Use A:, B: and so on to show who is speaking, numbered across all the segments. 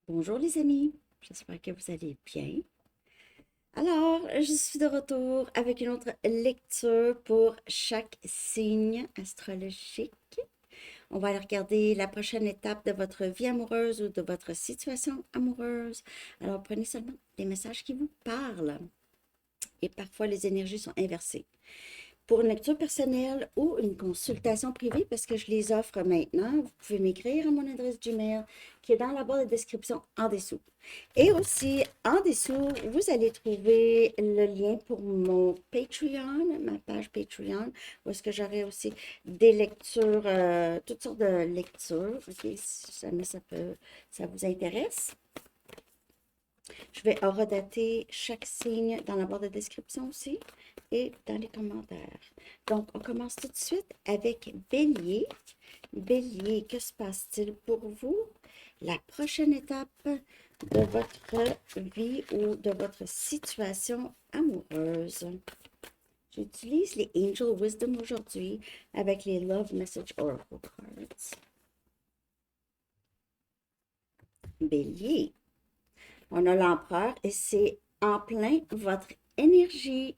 A: Bonjour les amis, j'espère que vous allez bien. Alors, je suis de retour avec une autre lecture pour chaque signe astrologique. On va aller regarder la prochaine étape de votre vie amoureuse ou de votre situation amoureuse. Alors, prenez seulement les messages qui vous parlent. Et parfois, les énergies sont inversées. Pour une lecture personnelle ou une consultation privée, parce que je les offre maintenant, vous pouvez m'écrire à mon adresse Gmail qui est dans la barre de description en dessous. Et aussi, en dessous, vous allez trouver le lien pour mon Patreon, ma page Patreon, où est-ce que j'aurai aussi des lectures, toutes sortes de lectures, ok, si jamais ça vous intéresse. Je vais horodater chaque signe dans la barre de description aussi et dans les commentaires. Donc, on commence tout de suite avec Bélier. Bélier, que se passe-t-il pour vous? La prochaine étape de votre vie ou de votre situation amoureuse. J'utilise les Angel Wisdom aujourd'hui avec les Love Message Oracle Cards. Bélier, on a l'empereur et c'est en plein votre énergie.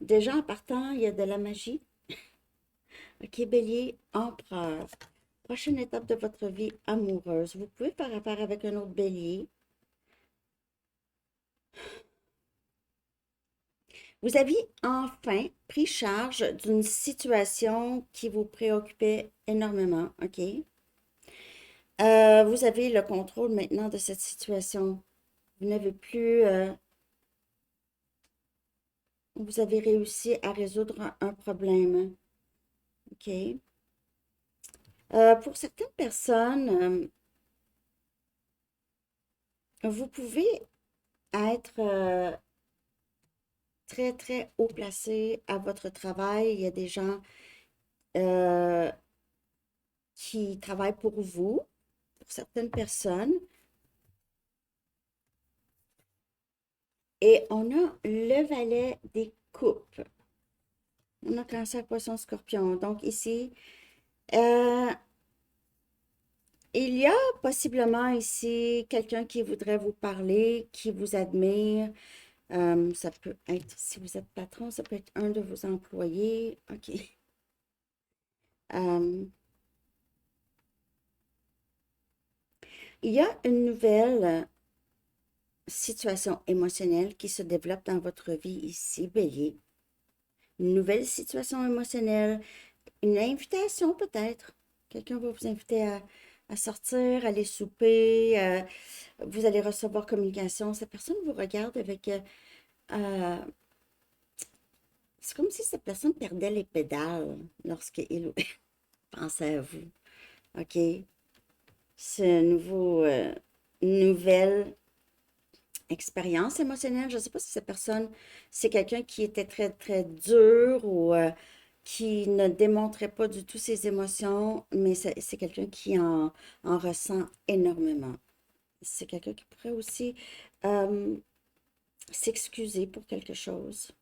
A: Déjà en partant, il y a de la magie. Ok, Bélier, empereur. Prochaine étape de votre vie amoureuse. Vous pouvez faire affaire avec un autre Bélier. Vous aviez enfin pris charge d'une situation qui vous préoccupait énormément, ok? Vous avez le contrôle maintenant de cette situation. Vous n'avez plus... vous avez réussi à résoudre un problème, ok? Pour certaines personnes, vous pouvez être très, très haut placé à votre travail. Il y a des gens euh, qui travaillent pour vous, pour certaines personnes. Et on a le valet des coupes. On a cancer, poisson, scorpion. Donc ici, euh, il y a possiblement ici quelqu'un qui voudrait vous parler, qui vous admire. Ça peut être, si vous êtes patron, ça peut être un de vos employés. OK. Euh, il y a une nouvelle situation émotionnelle qui se développe dans votre vie ici, Bélier. Une nouvelle situation émotionnelle, une invitation peut-être. Quelqu'un va vous inviter à sortir, aller souper. Vous allez recevoir communication. Cette personne vous regarde avec... euh, c'est comme si cette personne perdait les pédales lorsqu'il pensait à vous. OK? C'est une nouvelle expérience émotionnelle. Je ne sais pas si cette personne, c'est quelqu'un qui était très, très dur ou qui ne démontrait pas du tout ses émotions, mais c'est quelqu'un qui en ressent énormément. C'est quelqu'un qui pourrait aussi euh, s'excuser pour quelque chose,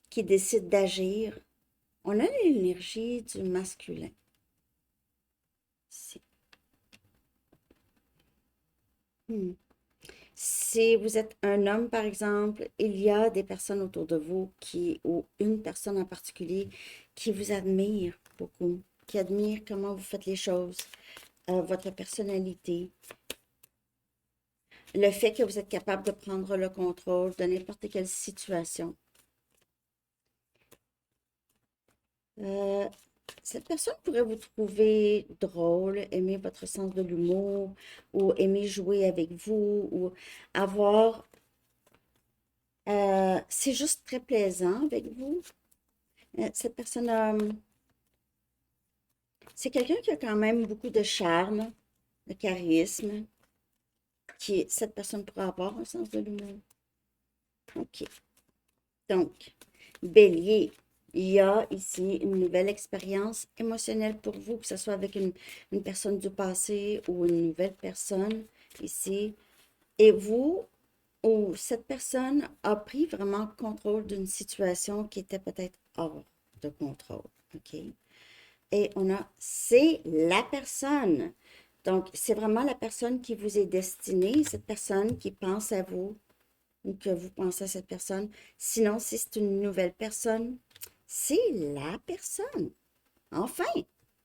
A: qui décide d'agir. On a l'énergie du masculin ici. Hmm. Si vous êtes un homme, par exemple, il y a des personnes autour de vous ou une personne en particulier qui vous admire beaucoup, qui admire comment vous faites les choses, votre personnalité, le fait que vous êtes capable de prendre le contrôle de n'importe quelle situation. Euh, Cette personne pourrait vous trouver drôle, aimer votre sens de l'humour, ou aimer jouer avec vous, ou avoir... c'est juste très plaisant avec vous. Cette personne, c'est quelqu'un qui a quand même beaucoup de charme, de charisme, cette personne pourrait avoir un sens de l'humour. OK. Donc, Bélier, il y a ici une nouvelle expérience émotionnelle pour vous, que ce soit avec une personne du passé ou une nouvelle personne ici. Et vous, ou cette personne a pris vraiment contrôle d'une situation qui était peut-être hors de contrôle. OK? Et on a, c'est la personne. Donc, c'est vraiment la personne qui vous est destinée, cette personne qui pense à vous ou que vous pensez à cette personne. Sinon, si c'est une nouvelle personne, c'est la personne, enfin,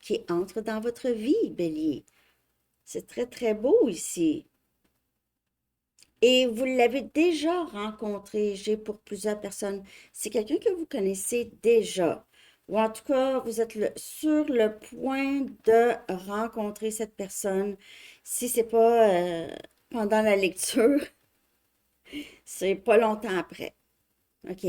A: qui entre dans votre vie, Bélier. C'est très, très beau ici. Et vous l'avez déjà rencontré, j'ai pour plusieurs personnes. C'est quelqu'un que vous connaissez déjà. Ou en tout cas, vous êtes sur le point de rencontrer cette personne. Si c'est pas pendant la lecture, c'est pas longtemps après. OK?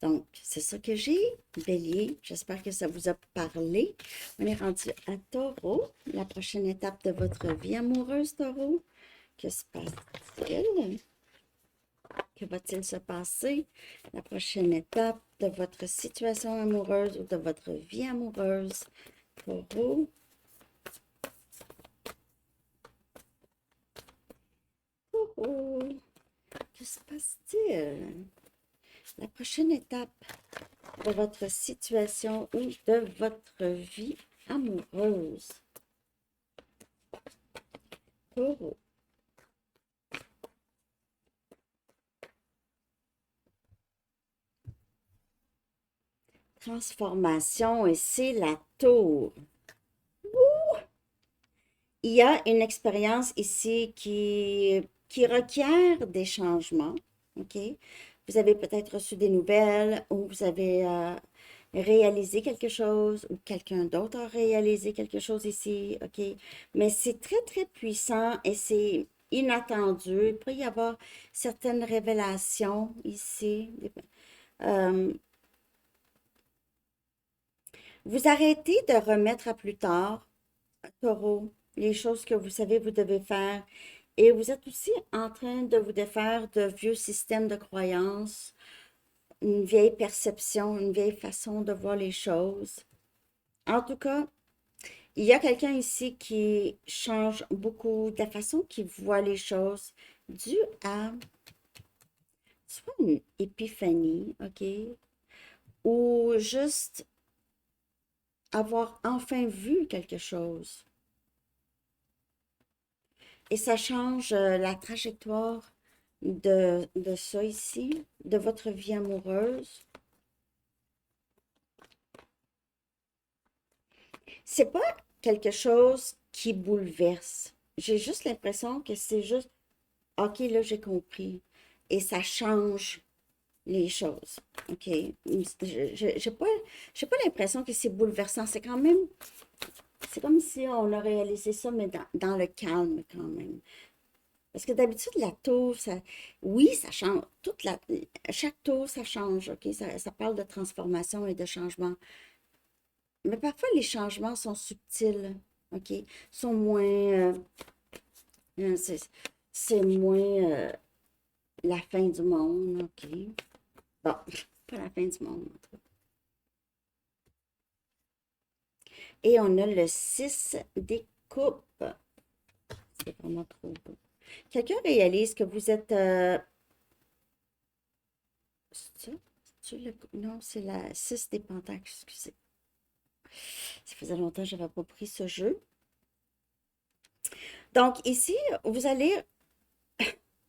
A: Donc, c'est ça que j'ai, Bélier. J'espère que ça vous a parlé. On est rendu à Taureau, la prochaine étape de votre vie amoureuse, Taureau. Que se passe-t-il? Que va-t-il se passer? La prochaine étape de votre situation amoureuse ou de votre vie amoureuse. Taureau. Taureau. Que se passe-t-il? La prochaine étape de votre situation ou de votre vie amoureuse. Taureau. Transformation et c'est la tour. Il y a une expérience ici qui requiert des changements. OK? Vous avez peut-être reçu des nouvelles ou vous avez réalisé quelque chose ou quelqu'un d'autre a réalisé quelque chose ici. OK? Mais c'est très, très puissant et c'est inattendu. Il peut y avoir certaines révélations ici. Euh, vous arrêtez de remettre à plus tard, Taureau, les choses que vous savez vous devez faire. Et vous êtes aussi en train de vous défaire de vieux systèmes de croyances, une vieille perception, une vieille façon de voir les choses. En tout cas, il y a quelqu'un ici qui change beaucoup de la façon qu'il voit les choses dû à soit une épiphanie, OK, ou juste avoir enfin vu quelque chose. Et ça change la trajectoire de ça ici, de votre vie amoureuse. C'est pas quelque chose qui bouleverse. J'ai juste l'impression que c'est juste, OK, là, j'ai compris. Et ça change les choses. OK? J'ai pas l'impression que c'est bouleversant. C'est quand même, c'est comme si on a réalisé ça, mais dans le calme quand même. Parce que d'habitude, la tour, ça, oui, ça change. Chaque tour, ça change, OK? Ça parle de transformation et de changement. Mais parfois, les changements sont subtils, OK? Sont moins, euh, c'est c'est moins la fin du monde, OK? Bon, pas la fin du monde, en tout cas. Et on a le 6 des coupes. C'est vraiment trop beau. Quelqu'un réalise que vous êtes... c'est ça? Non, c'est la 6 des pentacles, excusez. Ça faisait longtemps que je n'avais pas pris ce jeu. Donc ici, vous allez,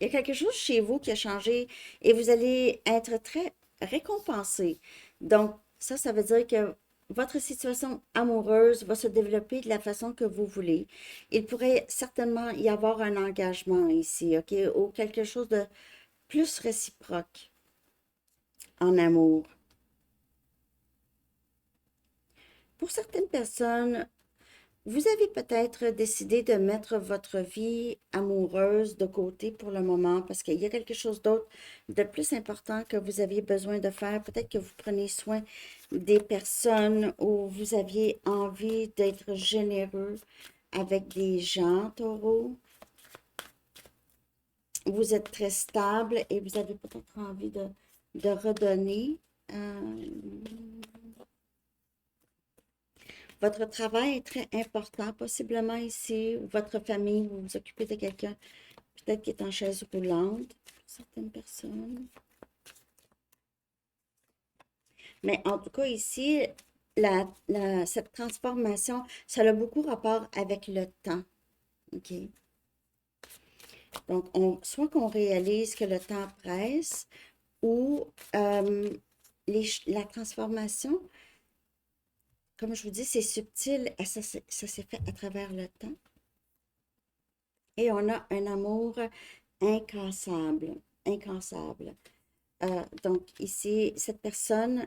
A: il y a quelque chose chez vous qui a changé et vous allez être très récompensé. Donc ça veut dire que votre situation amoureuse va se développer de la façon que vous voulez. Il pourrait certainement y avoir un engagement ici, OK, ou quelque chose de plus réciproque en amour. Pour certaines personnes, vous avez peut-être décidé de mettre votre vie amoureuse de côté pour le moment parce qu'il y a quelque chose d'autre de plus important que vous aviez besoin de faire. Peut-être que vous prenez soin des personnes ou vous aviez envie d'être généreux avec des gens, Taureau. Vous êtes très stable et vous avez peut-être envie de redonner. Euh, Votre travail est très important, possiblement ici, ou votre famille, vous vous occupez de quelqu'un, peut-être qui est en chaise roulante, pour certaines personnes. Mais en tout cas, ici, cette transformation, ça a beaucoup rapport avec le temps. OK? Donc, soit qu'on réalise que le temps presse ou la transformation, comme je vous dis, c'est subtil et ça s'est fait à travers le temps. Et on a un amour incassable, incassable. Donc ici, cette personne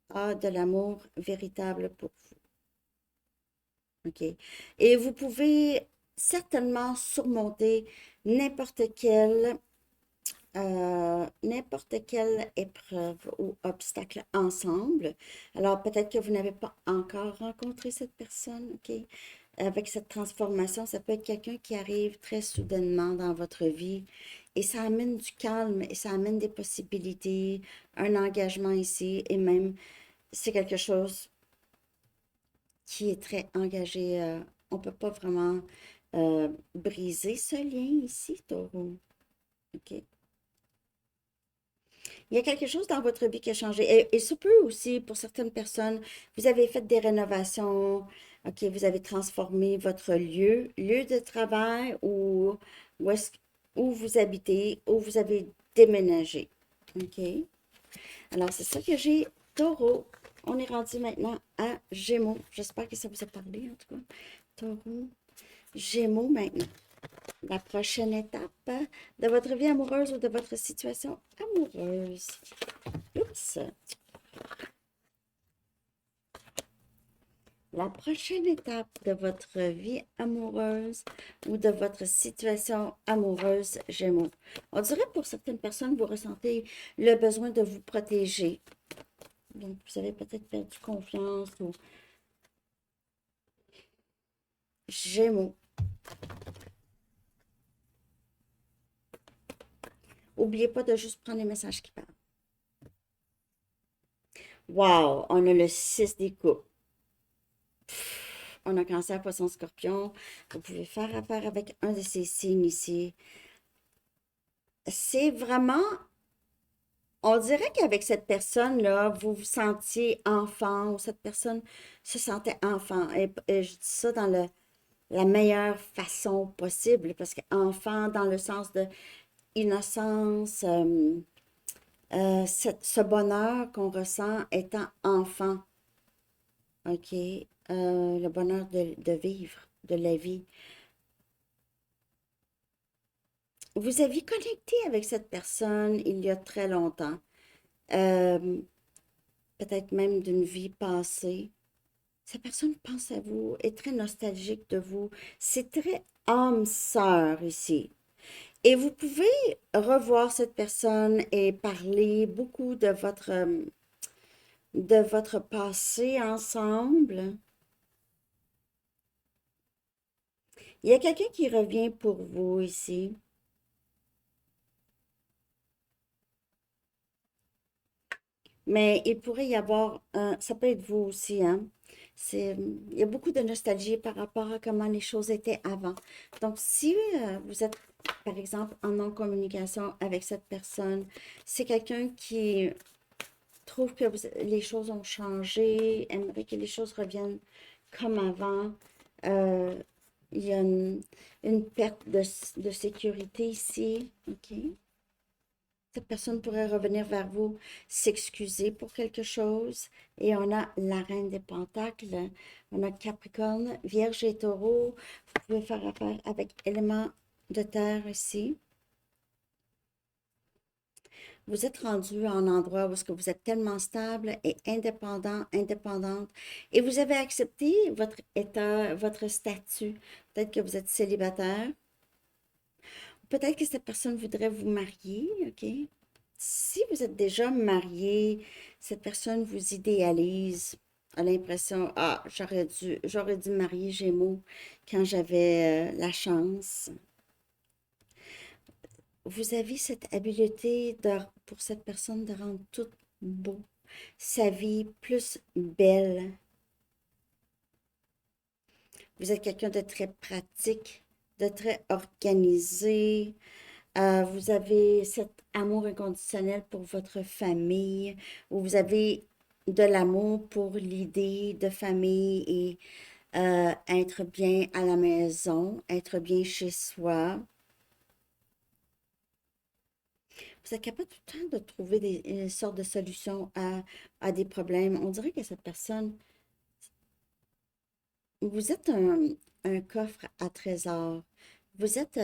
A: a de l'amour véritable pour vous. OK? Et vous pouvez certainement surmonter n'importe quelle n'importe quelle épreuve ou obstacle ensemble. Alors, peut-être que vous n'avez pas encore rencontré cette personne, OK? Avec cette transformation, ça peut être quelqu'un qui arrive très soudainement dans votre vie et ça amène du calme et ça amène des possibilités, un engagement ici et même c'est quelque chose qui est très engagé. On ne peut pas vraiment briser ce lien ici, Taureau. OK? Il y a quelque chose dans votre vie qui a changé. Et ça peut aussi, pour certaines personnes, vous avez fait des rénovations, OK, vous avez transformé votre lieu de travail ou où, où vous habitez, où vous avez déménagé. OK? Alors, c'est ça que j'ai, Taureau. On est rendu maintenant à Gémeaux. J'espère que ça vous a parlé, en tout cas. Taureau, Gémeaux maintenant. La prochaine étape de votre vie amoureuse ou de votre situation amoureuse. Oups. La prochaine étape de votre vie amoureuse ou de votre situation amoureuse, Gémeaux. On dirait pour certaines personnes, vous ressentez le besoin de vous protéger. Donc, vous avez peut-être perdu confiance ou Gémeaux. N'oubliez pas de juste prendre les messages qui parlent. Wow, on a le 6 des coupes. On a Cancer, Poisson, Scorpion. Vous pouvez faire affaire avec un de ces signes ici. C'est vraiment, on dirait qu'avec cette personne-là, vous vous sentiez enfant ou cette personne se sentait enfant. Et je dis ça dans la meilleure façon possible parce qu'enfant dans le sens de innocence, ce bonheur qu'on ressent étant enfant. OK? Le bonheur de vivre, de la vie. Vous aviez connecté avec cette personne il y a très longtemps, euh, peut-être même d'une vie passée. Cette personne pense à vous, est très nostalgique de vous. C'est très âme sœur ici. Et vous pouvez revoir cette personne et parler beaucoup de votre passé ensemble. Il y a quelqu'un qui revient pour vous ici. Mais il pourrait y avoir, ça peut être vous aussi, hein. Il y a beaucoup de nostalgie par rapport à comment les choses étaient avant. Donc, si vous êtes, par exemple, en non-communication avec cette personne, c'est quelqu'un qui trouve que les choses ont changé, aimerait que les choses reviennent comme avant. Euh, il y a une perte de sécurité ici. OK? Cette personne pourrait revenir vers vous, s'excuser pour quelque chose. Et on a la reine des pentacles, on a Capricorne, Vierge et Taureau. Vous pouvez faire affaire avec éléments de terre ici. Vous êtes rendu à un endroit où est-ce que vous êtes tellement stable et indépendant, indépendante, et vous avez accepté votre état, votre statut. Peut-être que vous êtes célibataire. Peut-être que cette personne voudrait vous marier, OK? Si vous êtes déjà marié, cette personne vous idéalise, a l'impression, ah, j'aurais dû marier Gémeaux quand j'avais la chance. Vous avez cette habileté pour cette personne de rendre tout beau, sa vie plus belle. Vous êtes quelqu'un de très pratique, de très organisé. Vous avez cet amour inconditionnel pour votre famille, où vous avez de l'amour pour l'idée de famille et être bien à la maison, être bien chez soi. Vous êtes capable tout le temps de trouver des sortes de solutions à des problèmes. On dirait que cette personne, vous êtes un coffre à trésors. Vous êtes,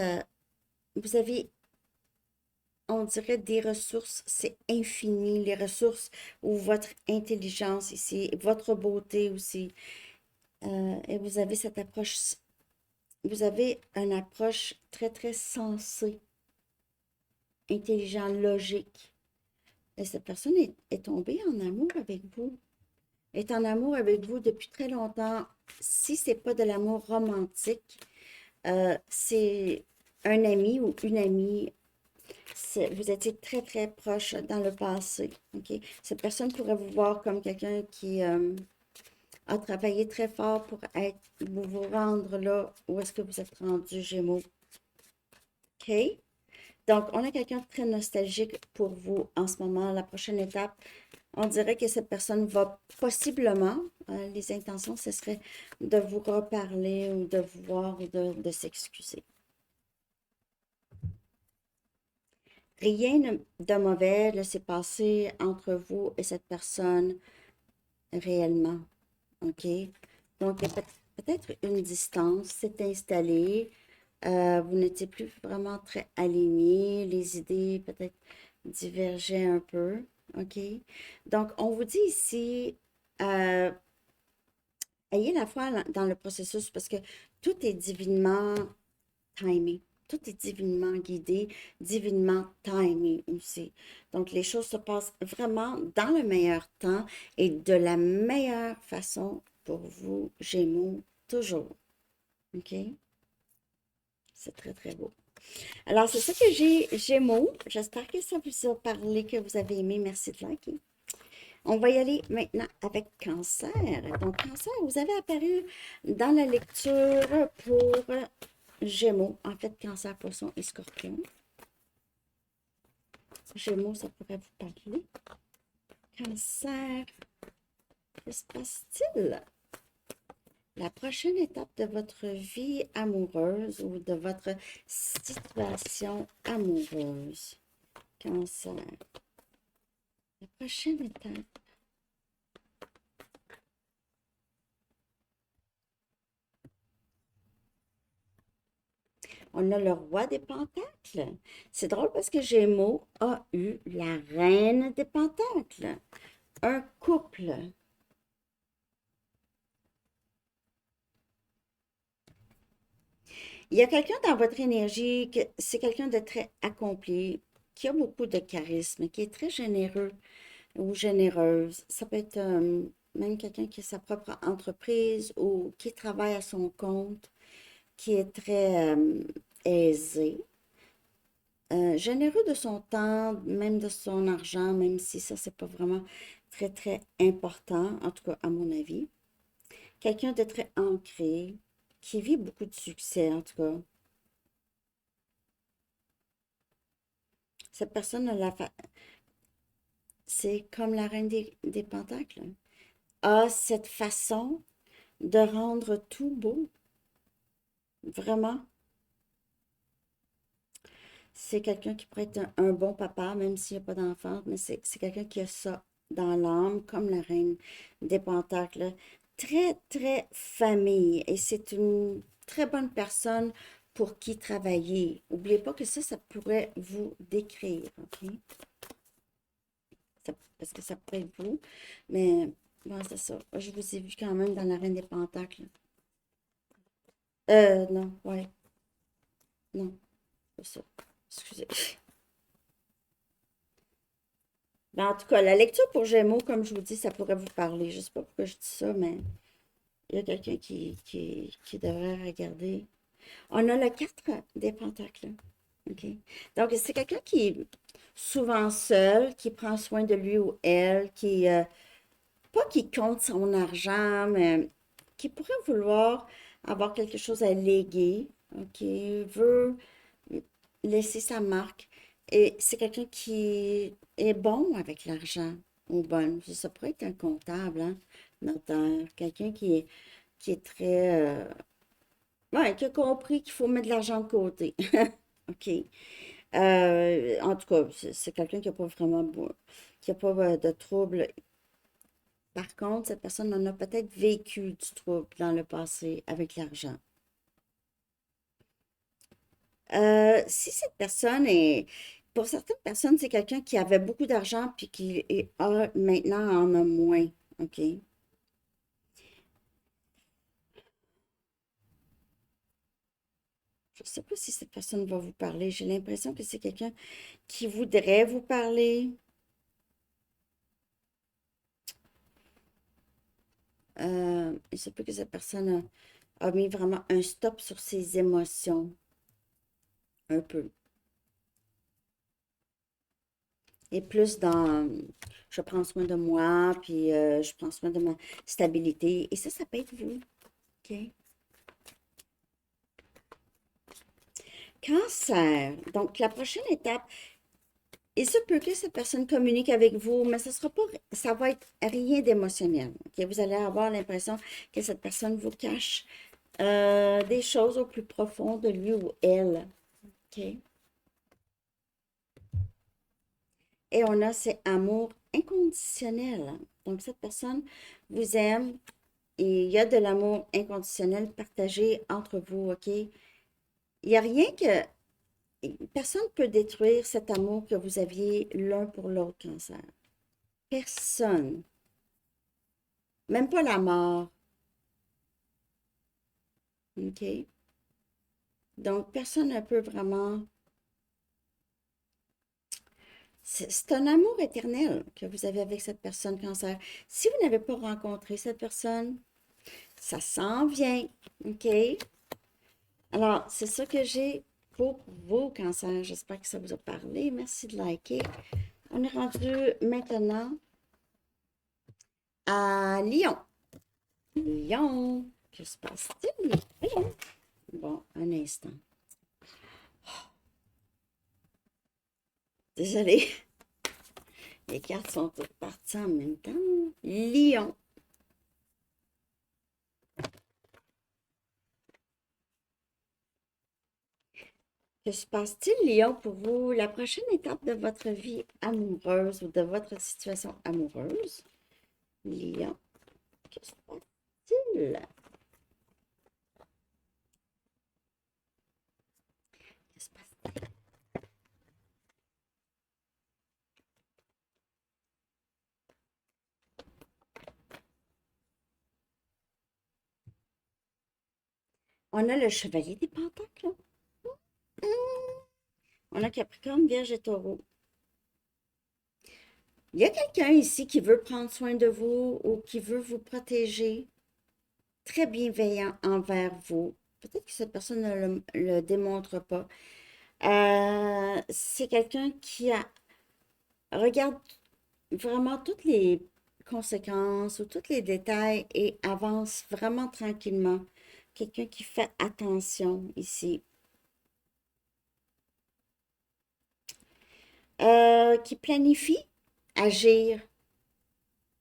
A: vous avez, on dirait, des ressources, c'est infini, les ressources ou votre intelligence ici, votre beauté aussi. Et vous avez cette approche, vous avez une approche très, très sensée, intelligent, logique. Et cette personne est tombée en amour avec vous, est en amour avec vous depuis très longtemps. Si c'est pas de l'amour romantique, c'est un ami ou une amie. Vous étiez très, très proche dans le passé. OK? Cette personne pourrait vous voir comme quelqu'un qui a travaillé très fort pour vous rendre là où est-ce que vous êtes rendu, Gémeaux. OK? Donc, on a quelqu'un de très nostalgique pour vous en ce moment. La prochaine étape, on dirait que cette personne va possiblement, les intentions, ce serait de vous reparler ou de vous voir ou de s'excuser. Rien de mauvais ne s'est passé entre vous et cette personne réellement. OK? Donc, il y a peut-être une distance s'est installée. Vous n'étiez plus vraiment très alignés. Les idées peut-être divergeaient un peu. OK? Donc, on vous dit ici, euh, ayez la foi dans le processus parce que tout est divinement timé. Tout est divinement guidé, divinement timé aussi. Donc, les choses se passent vraiment dans le meilleur temps et de la meilleure façon pour vous, Gémeaux, toujours. OK? C'est très, très beau. Alors, c'est ça que j'ai, Gémeaux. J'espère que ça vous a parlé, que vous avez aimé. Merci de liker. On va y aller maintenant avec Cancer. Donc, Cancer, vous avez apparu dans la lecture pour Gémeaux. En fait, Cancer, Poisson et Scorpion. Gémeaux, ça pourrait vous parler. Cancer, que se passe-t-il? La prochaine étape de votre vie amoureuse ou de votre situation amoureuse. Cancer. La prochaine étape. On a le roi des pentacles. C'est drôle parce que Gémeaux a eu la reine des pentacles. Un couple. Il y a quelqu'un dans votre énergie, c'est quelqu'un de très accompli, qui a beaucoup de charisme, qui est très généreux ou généreuse. Ça peut être même quelqu'un qui a sa propre entreprise ou qui travaille à son compte, qui est très aisé. Généreux de son temps, même de son argent, même si ça, c'est pas vraiment très, très important, en tout cas à mon avis. Quelqu'un de très ancré, qui vit beaucoup de succès, en tout cas. Cette personne, c'est comme la reine des pentacles, a cette façon de rendre tout beau, vraiment. C'est quelqu'un qui pourrait être un bon papa, même s'il n'y a pas d'enfant, mais c'est quelqu'un qui a ça dans l'âme, comme la reine des pentacles. Très, très famille. Et c'est une très bonne personne pour qui travailler. N'oubliez pas que ça pourrait vous décrire, OK? Parce que ça pourrait être vous. Mais, bon, c'est ça. Je vous ai vu quand même dans la reine des pentacles. Non, ouais, non, c'est ça. Excusez. Ben, en tout cas, la lecture pour Gémeaux, comme je vous dis, ça pourrait vous parler. Je ne sais pas pourquoi je dis ça, mais il y a quelqu'un qui devrait regarder. On a le 4 des pentacles. OK? Donc, c'est quelqu'un qui est souvent seul, qui prend soin de lui ou elle, pas qui compte son argent, mais qui pourrait vouloir avoir quelque chose à léguer. OK? Veut laisser sa marque. Et c'est quelqu'un qui est bon avec l'argent. ou bonne. Ça pourrait être un comptable, hein, notaire, quelqu'un qui est très... ouais, qui a compris qu'il faut mettre de l'argent de côté. OK. En tout cas, c'est quelqu'un qui n'a pas vraiment... qui n'a pas de trouble. Par contre, cette personne en a peut-être vécu du trouble dans le passé avec l'argent. Si cette personne est, pour certaines personnes, c'est quelqu'un qui avait beaucoup d'argent puis qui a maintenant en a moins. OK? Je ne sais pas si cette personne va vous parler. J'ai l'impression que c'est quelqu'un qui voudrait vous parler. Il se peut que cette personne a mis vraiment un stop sur ses émotions. Un peu. Et plus dans je prends soin de moi, puis je prends soin de ma stabilité. Et ça peut être vous. OK? Cancer. Donc, la prochaine étape, il se peut que cette personne communique avec vous, mais ça sera pas, ça va être rien d'émotionnel. OK? Vous allez avoir l'impression que cette personne vous cache des choses au plus profond de lui ou elle. OK? Et on a c'est amour inconditionnel. Donc, cette personne vous aime et il y a de l'amour inconditionnel partagé entre vous, OK? Il n'y a rien que... Personne ne peut détruire cet amour que vous aviez l'un pour l'autre, cancer. Personne. Même pas la mort. OK? Donc, personne ne peut vraiment... C'est un amour éternel que vous avez avec cette personne, cancer. Si vous n'avez pas rencontré cette personne, ça s'en vient. OK? Alors, c'est ça que j'ai pour vous, cancer. J'espère que ça vous a parlé. Merci de liker. On est rendu maintenant à Lyon. Lyon. Que se passe-t-il? Lyon. Bon, un instant. Désolée. Les cartes sont toutes parties en même temps. Lyon. Que se passe-t-il, Lyon, pour vous? La prochaine étape de votre vie amoureuse ou de votre situation amoureuse? Lyon. Que se passe-t-il? Que se passe-t-il? On a le chevalier des pentacles. On a Capricorne, Vierge et Taureau. Il y a quelqu'un ici qui veut prendre soin de vous ou qui veut vous protéger, très bienveillant envers vous. Peut-être que cette personne ne le démontre pas. C'est quelqu'un qui regarde vraiment toutes les conséquences ou tous les détails et avance vraiment tranquillement. Quelqu'un qui fait attention ici. Qui planifie agir.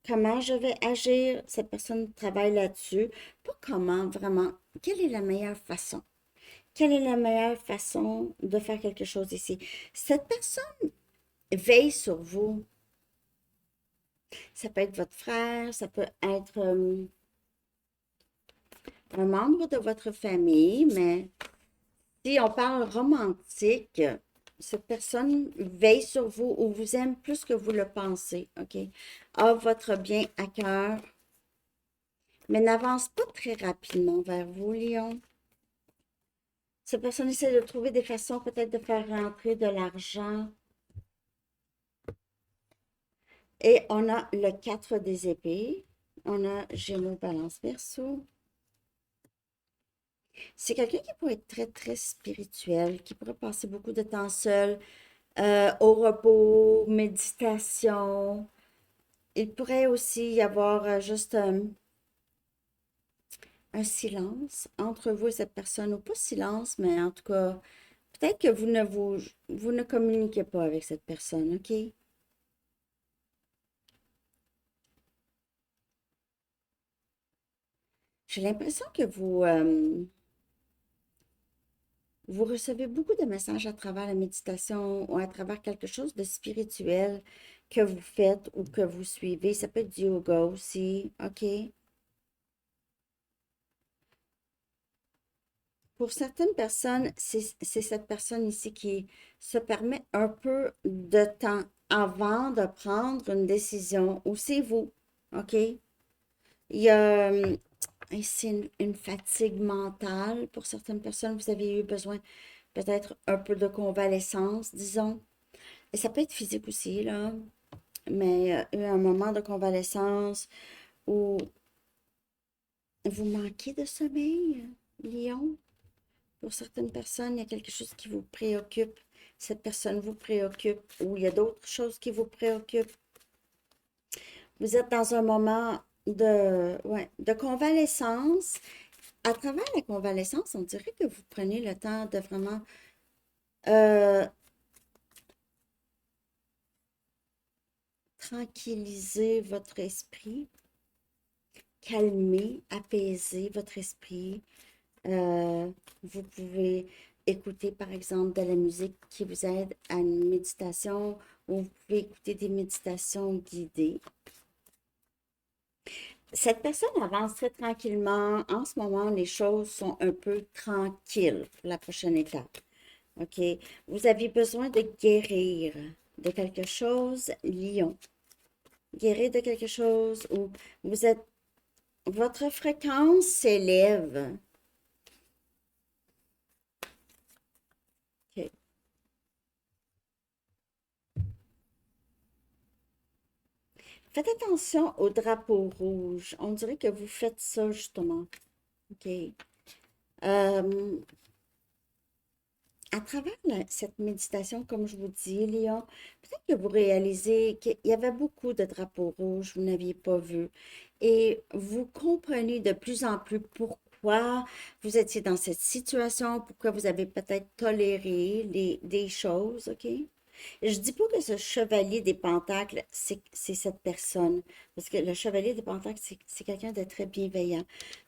A: Comment je vais agir? Cette personne travaille là-dessus. Pas comment, vraiment. Quelle est la meilleure façon? Quelle est la meilleure façon de faire quelque chose ici? Cette personne veille sur vous. Ça peut être votre frère, ça peut être un membre de votre famille, mais si on parle romantique, cette personne veille sur vous ou vous aime plus que vous le pensez, OK? A votre bien à cœur, mais n'avance pas très rapidement vers vous, Lion. Cette personne essaie de trouver des façons peut-être de faire rentrer de l'argent. Et on a le 4 des épées. On a Gémeaux, Balance, Verseau. C'est quelqu'un qui pourrait être très, très spirituel, qui pourrait passer beaucoup de temps seul, au repos, méditation. Il pourrait aussi y avoir juste un silence entre vous et cette personne, ou pas silence, mais en tout cas, peut-être que vous ne communiquez pas avec cette personne, OK? J'ai l'impression que vous recevez beaucoup de messages à travers la méditation ou à travers quelque chose de spirituel que vous faites ou que vous suivez. Ça peut être du yoga aussi, OK? Pour certaines personnes, c'est cette personne ici qui se permet un peu de temps avant de prendre une décision, ou c'est vous, OK? Il y a ici une fatigue mentale. Pour certaines personnes, vous avez eu besoin peut-être un peu de convalescence, disons. Et ça peut être physique aussi, là, mais eu un moment de convalescence où vous manquez de sommeil, Lion. Pour certaines personnes, il y a quelque chose qui vous préoccupe. Cette personne vous préoccupe ou il y a d'autres choses qui vous préoccupent. Vous êtes dans un moment ouais, de convalescence. À travers la convalescence, on dirait que vous prenez le temps de vraiment euh, tranquilliser votre esprit, calmer, apaiser votre esprit. Vous pouvez écouter, par exemple, de la musique qui vous aide à une méditation ou vous pouvez écouter des méditations guidées. Cette personne avance très tranquillement. En ce moment, les choses sont un peu tranquilles pour la prochaine étape. OK? Vous avez besoin de guérir de quelque chose, Lion. Guérir de quelque chose où vous êtes, votre fréquence s'élève. OK. Faites attention au drapeau rouge. On dirait que vous faites ça justement. OK. Euh, à travers cette méditation, comme je vous dis, Léon, peut-être que vous réalisez qu'il y avait beaucoup de drapeaux rouges, vous n'aviez pas vu. Et vous comprenez de plus en plus pourquoi vous étiez dans cette situation, pourquoi vous avez peut-être toléré des choses, OK? Je dis pas que ce chevalier des Pentacles, c'est cette personne. Parce que le chevalier des Pentacles, c'est quelqu'un de très bienveillant.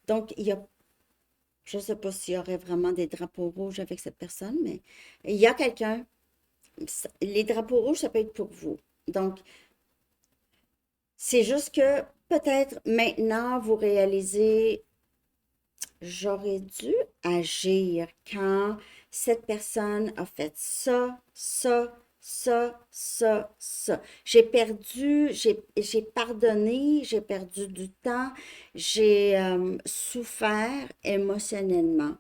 A: Donc, je ne sais pas s'il y aurait vraiment des drapeaux rouges avec cette personne, mais il y a quelqu'un. Les drapeaux rouges, ça peut être pour vous. Donc, c'est juste que peut-être maintenant, vous réalisez, j'aurais dû agir quand cette personne a fait ça. J'ai pardonné, j'ai perdu du temps, j'ai souffert émotionnellement.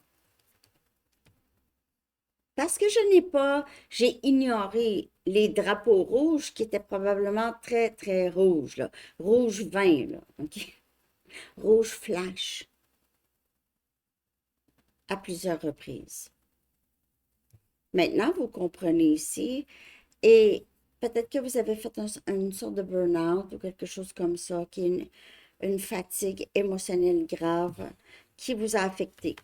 A: Parce que je n'ai pas, j'ai ignoré les drapeaux rouges qui étaient probablement très, très rouges, là. Rouge vin, là, OK? Rouge flash, à plusieurs reprises. Maintenant, vous comprenez ici, et peut-être que vous avez fait une sorte de burn-out ou quelque chose comme ça, qui est une fatigue émotionnelle grave qui vous a affecté,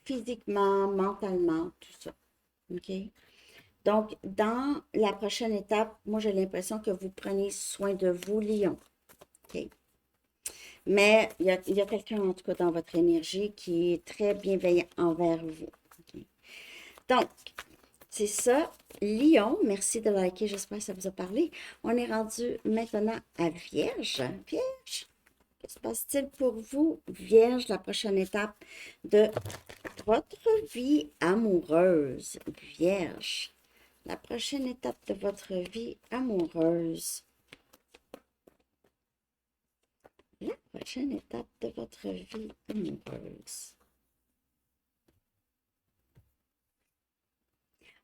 A: physiquement, mentalement, tout ça. OK? Donc, dans la prochaine étape, moi, j'ai l'impression que vous prenez soin de vous, Lion. OK? Mais il y a quelqu'un, en tout cas, dans votre énergie qui est très bienveillant envers vous. OK? Donc, c'est ça. Lion, merci de liker. J'espère que ça vous a parlé. On est rendu maintenant à Vierge. Vierge, que se passe-t-il pour vous, Vierge, la prochaine étape de votre vie amoureuse? Vierge, la prochaine étape de votre vie amoureuse. La prochaine étape de votre vie amoureuse.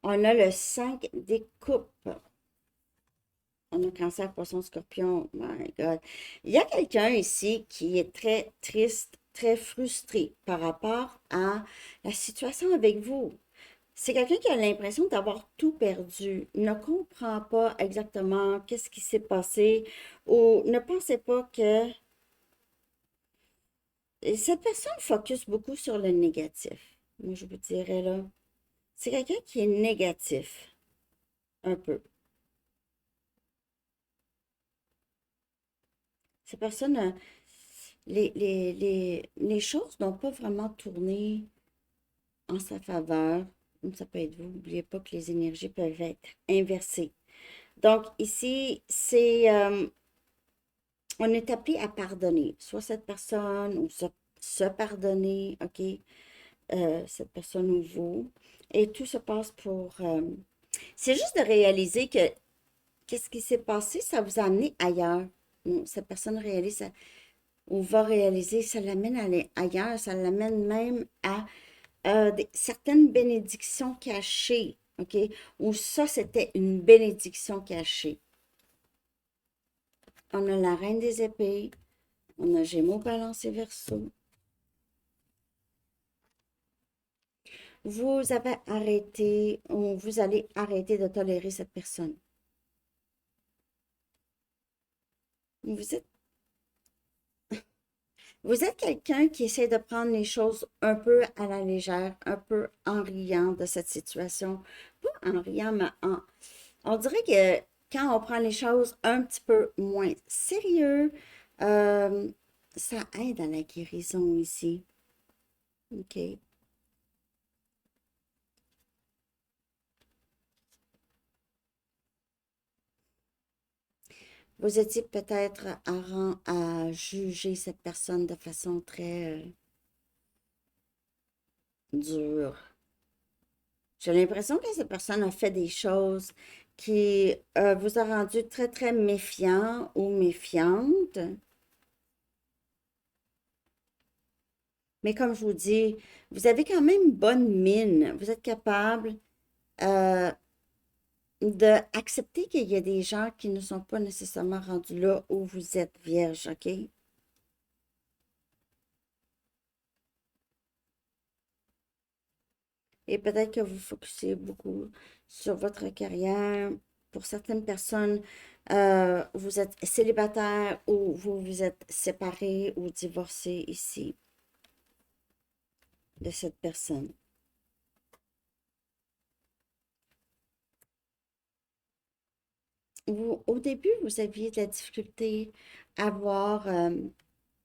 A: On a le 5 des coupes. On a Cancer, Poisson, Scorpion. My God. Il y a quelqu'un ici qui est très triste, très frustré par rapport à la situation avec vous. C'est quelqu'un qui a l'impression d'avoir tout perdu, ne comprend pas exactement qu'est-ce qui s'est passé ou ne pensait pas que cette personne focus beaucoup sur le négatif. Moi, je vous dirais là, c'est quelqu'un qui est négatif, un peu. Cette personne, les choses n'ont pas vraiment tourné en sa faveur. Ça peut être vous. N'oubliez pas que les énergies peuvent être inversées. Donc, ici, on est appelé à pardonner, soit cette personne ou se pardonner, OK? Cette personne ou vous. Et tout se passe pour... c'est juste de réaliser que qu'est-ce qui s'est passé, ça vous a amené ailleurs. Cette personne réalise ou va réaliser, ça l'amène à aller ailleurs, ça l'amène même à certaines bénédictions cachées, OK? Ou ça, c'était une bénédiction cachée. On a la reine des épées, on a Gémeaux, Balance et Verseau. Vous avez arrêté, ou vous allez arrêter de tolérer cette personne. Vous êtes, vous êtes quelqu'un qui essaie de prendre les choses un peu à la légère, un peu en riant de cette situation. Pas en riant, mais on dirait que quand on prend les choses un petit peu moins sérieux, euh, ça aide à la guérison ici. OK. Vous étiez peut-être à juger cette personne de façon très dure. J'ai l'impression que cette personne a fait des choses qui vous a rendu très, très méfiant ou méfiante. Mais comme je vous dis, vous avez quand même bonne mine. Vous êtes capable euh, d'accepter qu'il y a des gens qui ne sont pas nécessairement rendus là où vous êtes vierge, OK? Et peut-être que vous focussez beaucoup sur votre carrière. Pour certaines personnes, vous êtes célibataire ou vous vous êtes séparé ou divorcé ici de cette personne. Au début, vous aviez de la difficulté à voir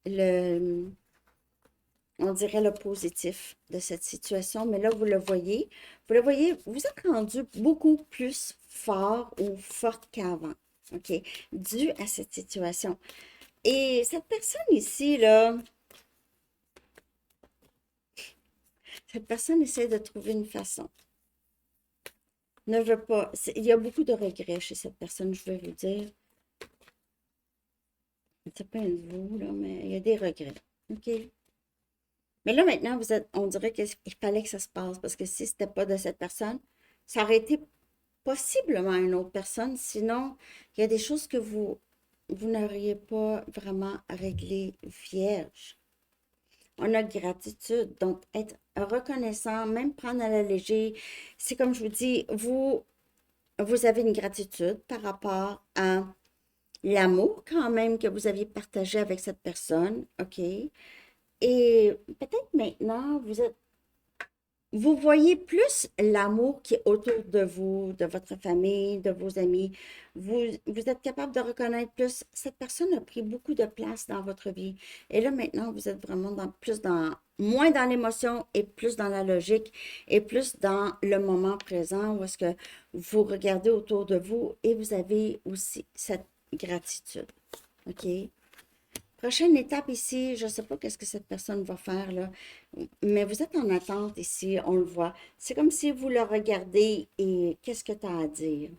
A: le, on dirait le positif de cette situation, mais là, vous le voyez, vous êtes rendu beaucoup plus fort ou forte qu'avant, OK, dû à cette situation. Et cette personne ici, là, cette personne essaie de trouver une façon. Ne veut pas, il y a beaucoup de regrets chez cette personne, je veux vous dire. C'est pas un vous, là, mais il y a des regrets, OK? Mais là, maintenant, on dirait qu'il fallait que ça se passe, parce que si c'était pas de cette personne, ça aurait été possiblement une autre personne. Sinon, il y a des choses que vous n'auriez pas vraiment réglées vierge. On a gratitude, donc être reconnaissant, même prendre à la légère. C'est comme je vous dis, vous avez une gratitude par rapport à l'amour quand même que vous aviez partagé avec cette personne, OK? Et peut-être maintenant, vous voyez plus l'amour qui est autour de vous, de votre famille, de vos amis. Vous êtes capable de reconnaître plus, cette personne a pris beaucoup de place dans votre vie. Et là, maintenant, vous êtes vraiment moins dans l'émotion et plus dans la logique et plus dans le moment présent où est-ce que vous regardez autour de vous et vous avez aussi cette gratitude. OK? Prochaine étape ici, je ne sais pas qu'est-ce que cette personne va faire là, mais vous êtes en attente ici, on le voit. C'est comme si vous le regardez et qu'est-ce que tu as à dire?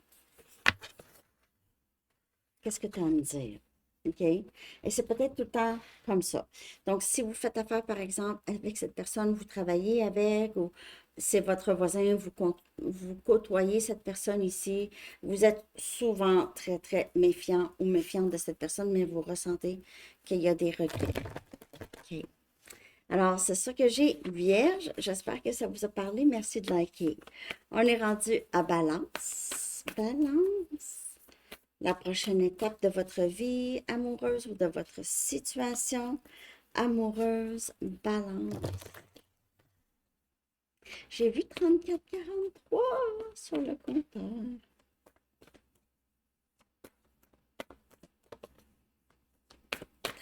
A: Qu'est-ce que tu as à me dire? OK? Et c'est peut-être tout le temps comme ça. Donc, si vous faites affaire, par exemple, avec cette personne, vous travaillez avec, ou c'est votre voisin, vous côtoyez cette personne ici, vous êtes souvent très, très méfiant ou méfiante de cette personne, mais vous ressentez qu'il y a des regrets. OK. Alors, c'est ça que j'ai, Vierge. J'espère que ça vous a parlé. Merci de liker. On est rendu à Balance. Balance. La prochaine étape de votre vie amoureuse ou de votre situation amoureuse. Balance. J'ai vu 34-43 sur le compteur.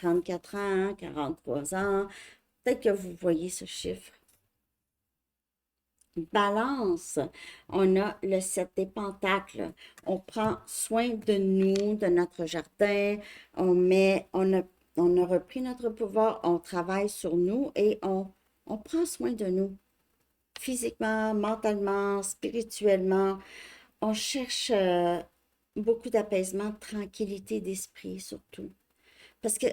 A: 34 ans, 43 ans. Peut-être que vous voyez ce chiffre. Balance, on a le 7 des pentacles. On prend soin de nous, de notre jardin. On a repris notre pouvoir, on travaille sur nous et on prend soin de nous. Physiquement, mentalement, spirituellement. On cherche beaucoup d'apaisement, de tranquillité d'esprit surtout. Parce que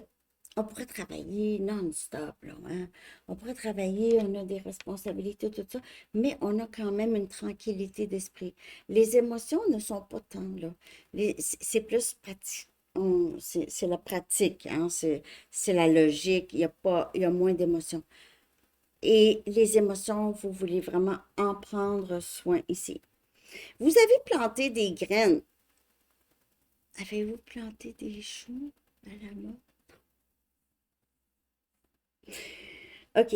A: on pourrait travailler non-stop, là, hein. On pourrait travailler, on a des responsabilités, tout ça, mais on a quand même une tranquillité d'esprit. Les émotions ne sont pas tant, là. C'est plus pratique. C'est la pratique, hein. C'est la logique. Il y a moins d'émotions. Et les émotions, vous voulez vraiment en prendre soin ici. Vous avez planté des graines. Avez-vous planté des choux à la main? OK.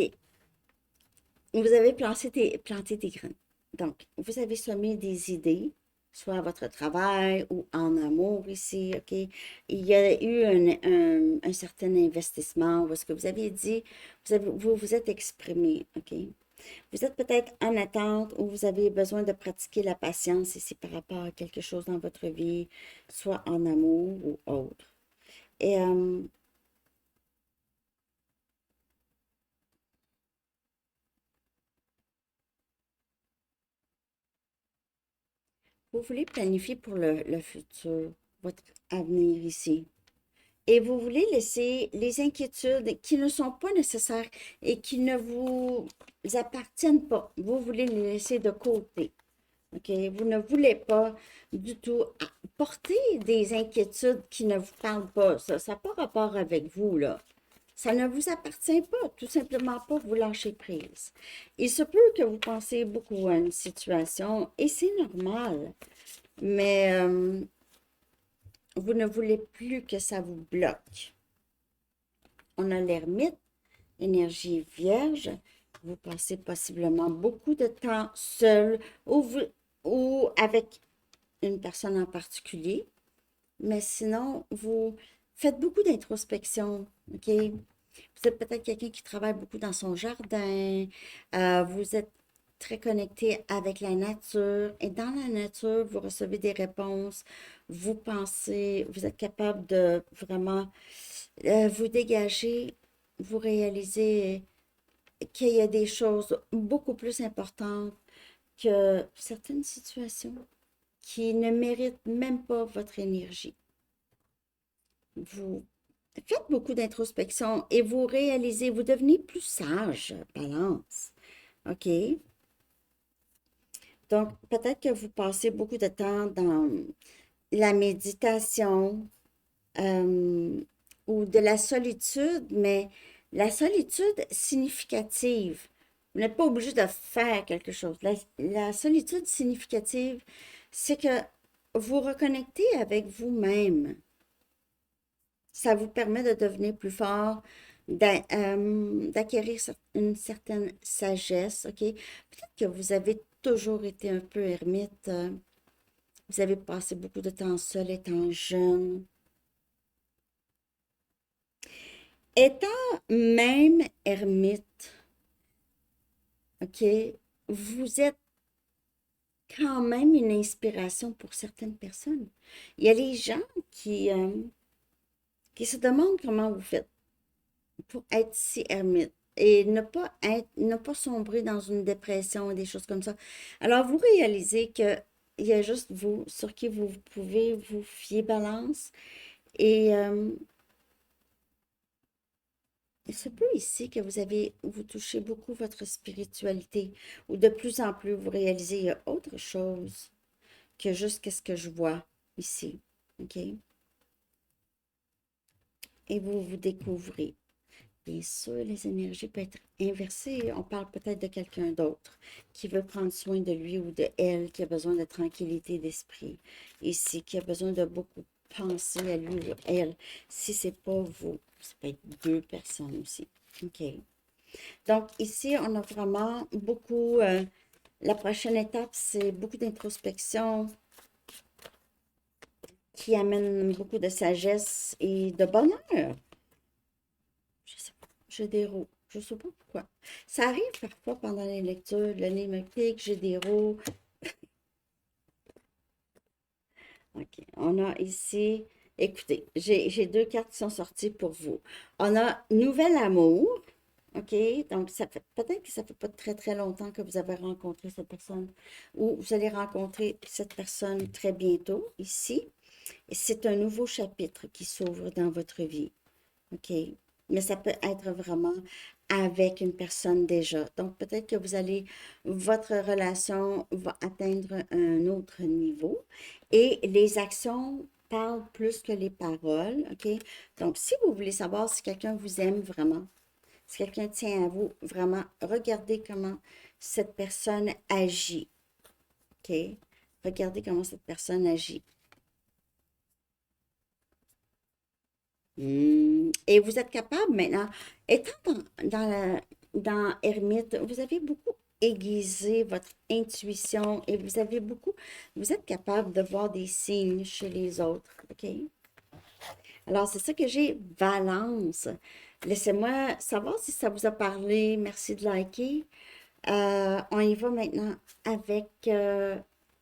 A: Vous avez planté des graines. Donc, vous avez semé des idées, soit à votre travail ou en amour ici, OK? Il y a eu un certain investissement où est-ce que vous avez dit, vous vous êtes exprimé, OK? Vous êtes peut-être en attente ou vous avez besoin de pratiquer la patience ici par rapport à quelque chose dans votre vie, soit en amour ou autre. Et vous voulez planifier pour le futur, votre avenir ici. Et vous voulez laisser les inquiétudes qui ne sont pas nécessaires et qui ne vous appartiennent pas. Vous voulez les laisser de côté. OK? Vous ne voulez pas du tout porter des inquiétudes qui ne vous parlent pas. Ça n'a pas rapport avec vous, là. Ça ne vous appartient pas, tout simplement pas, vous lâchez prise. Il se peut que vous pensez beaucoup à une situation et c'est normal, mais vous ne voulez plus que ça vous bloque. On a l'ermite, énergie vierge. Vous passez possiblement beaucoup de temps seul ou avec une personne en particulier. Mais sinon, vous faites beaucoup d'introspection, OK? Vous êtes peut-être quelqu'un qui travaille beaucoup dans son jardin. Vous êtes très connecté avec la nature. Et dans la nature, vous recevez des réponses. Vous pensez, vous êtes capable de vraiment vous dégager. Vous réalisez qu'il y a des choses beaucoup plus importantes que certaines situations qui ne méritent même pas votre énergie. Vous faites beaucoup d'introspection et vous réalisez, vous devenez plus sage, balance. OK? Donc, peut-être que vous passez beaucoup de temps dans la méditation euh, ou de la solitude, mais la solitude significative. Vous n'êtes pas obligé de faire quelque chose. La solitude significative, c'est que vous reconnectez avec vous-même. Ça vous permet de devenir plus fort, d'acquérir une certaine sagesse, OK? Peut-être que vous avez toujours été un peu ermite. Vous avez passé beaucoup de temps seul étant jeune. Étant même ermite, OK, vous êtes quand même une inspiration pour certaines personnes. Il y a les gens qui se demandent comment vous faites pour être si ermite et ne pas sombrer dans une dépression et des choses comme ça. Alors, vous réalisez que il y a juste vous sur qui vous pouvez vous fier balance et il se peut ici que vous touchez beaucoup votre spiritualité ou de plus en plus vous réalisez il y a autre chose que juste qu'est-ce que je vois ici. OK? Et vous vous découvrez. Bien sûr, les énergies peuvent être inversées. On parle peut-être de quelqu'un d'autre qui veut prendre soin de lui ou de elle, qui a besoin de tranquillité d'esprit ici, qui a besoin de beaucoup penser à lui ou elle. Si c'est pas vous, ça peut être deux personnes aussi. OK. Donc ici, on a vraiment beaucoup. La prochaine étape, c'est beaucoup d'introspection qui amène beaucoup de sagesse et de bonheur. j'ai des roux. Je sais pas pourquoi. Ça arrive parfois pendant les lectures, le nez me pique, j'ai des roux. OK. On a ici, écoutez, j'ai deux cartes qui sont sorties pour vous. On a Nouvel Amour. OK? Donc, ça fait peut-être que ça fait pas très, très longtemps que vous avez rencontré cette personne ou vous allez rencontrer cette personne très bientôt ici. Et c'est un nouveau chapitre qui s'ouvre dans votre vie. OK? Mais ça peut être vraiment avec une personne déjà. Donc, peut-être que votre relation va atteindre un autre niveau. Et les actions parlent plus que les paroles. OK? Donc, si vous voulez savoir si quelqu'un vous aime vraiment, si quelqu'un tient à vous, vraiment, regardez comment cette personne agit. OK? Regardez comment cette personne agit. Et vous êtes capable maintenant, étant dans Ermite, vous avez beaucoup aiguisé votre intuition et vous êtes capable de voir des signes chez les autres, OK? Alors, c'est ça que j'ai, Valence. Laissez-moi savoir si ça vous a parlé. Merci de liker. On y va maintenant avec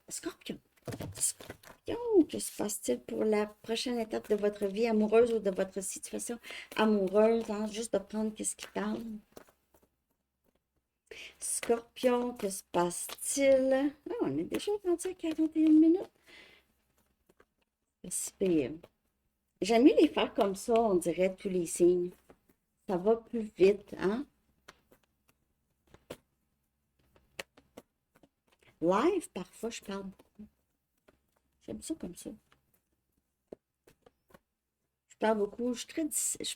A: Scorpion. Scorpion, que se passe-t-il pour la prochaine étape de votre vie amoureuse ou de votre situation amoureuse, hein? Juste de prendre qu'est-ce qui parle. Scorpion, que se passe-t-il? Ah, on est déjà rendu à 41 minutes. C'est pire. J'aime mieux les faire comme ça, on dirait, tous les signes. Ça va plus vite, hein? Live, parfois, je parle beaucoup. J'aime ça comme ça. Je parle beaucoup, je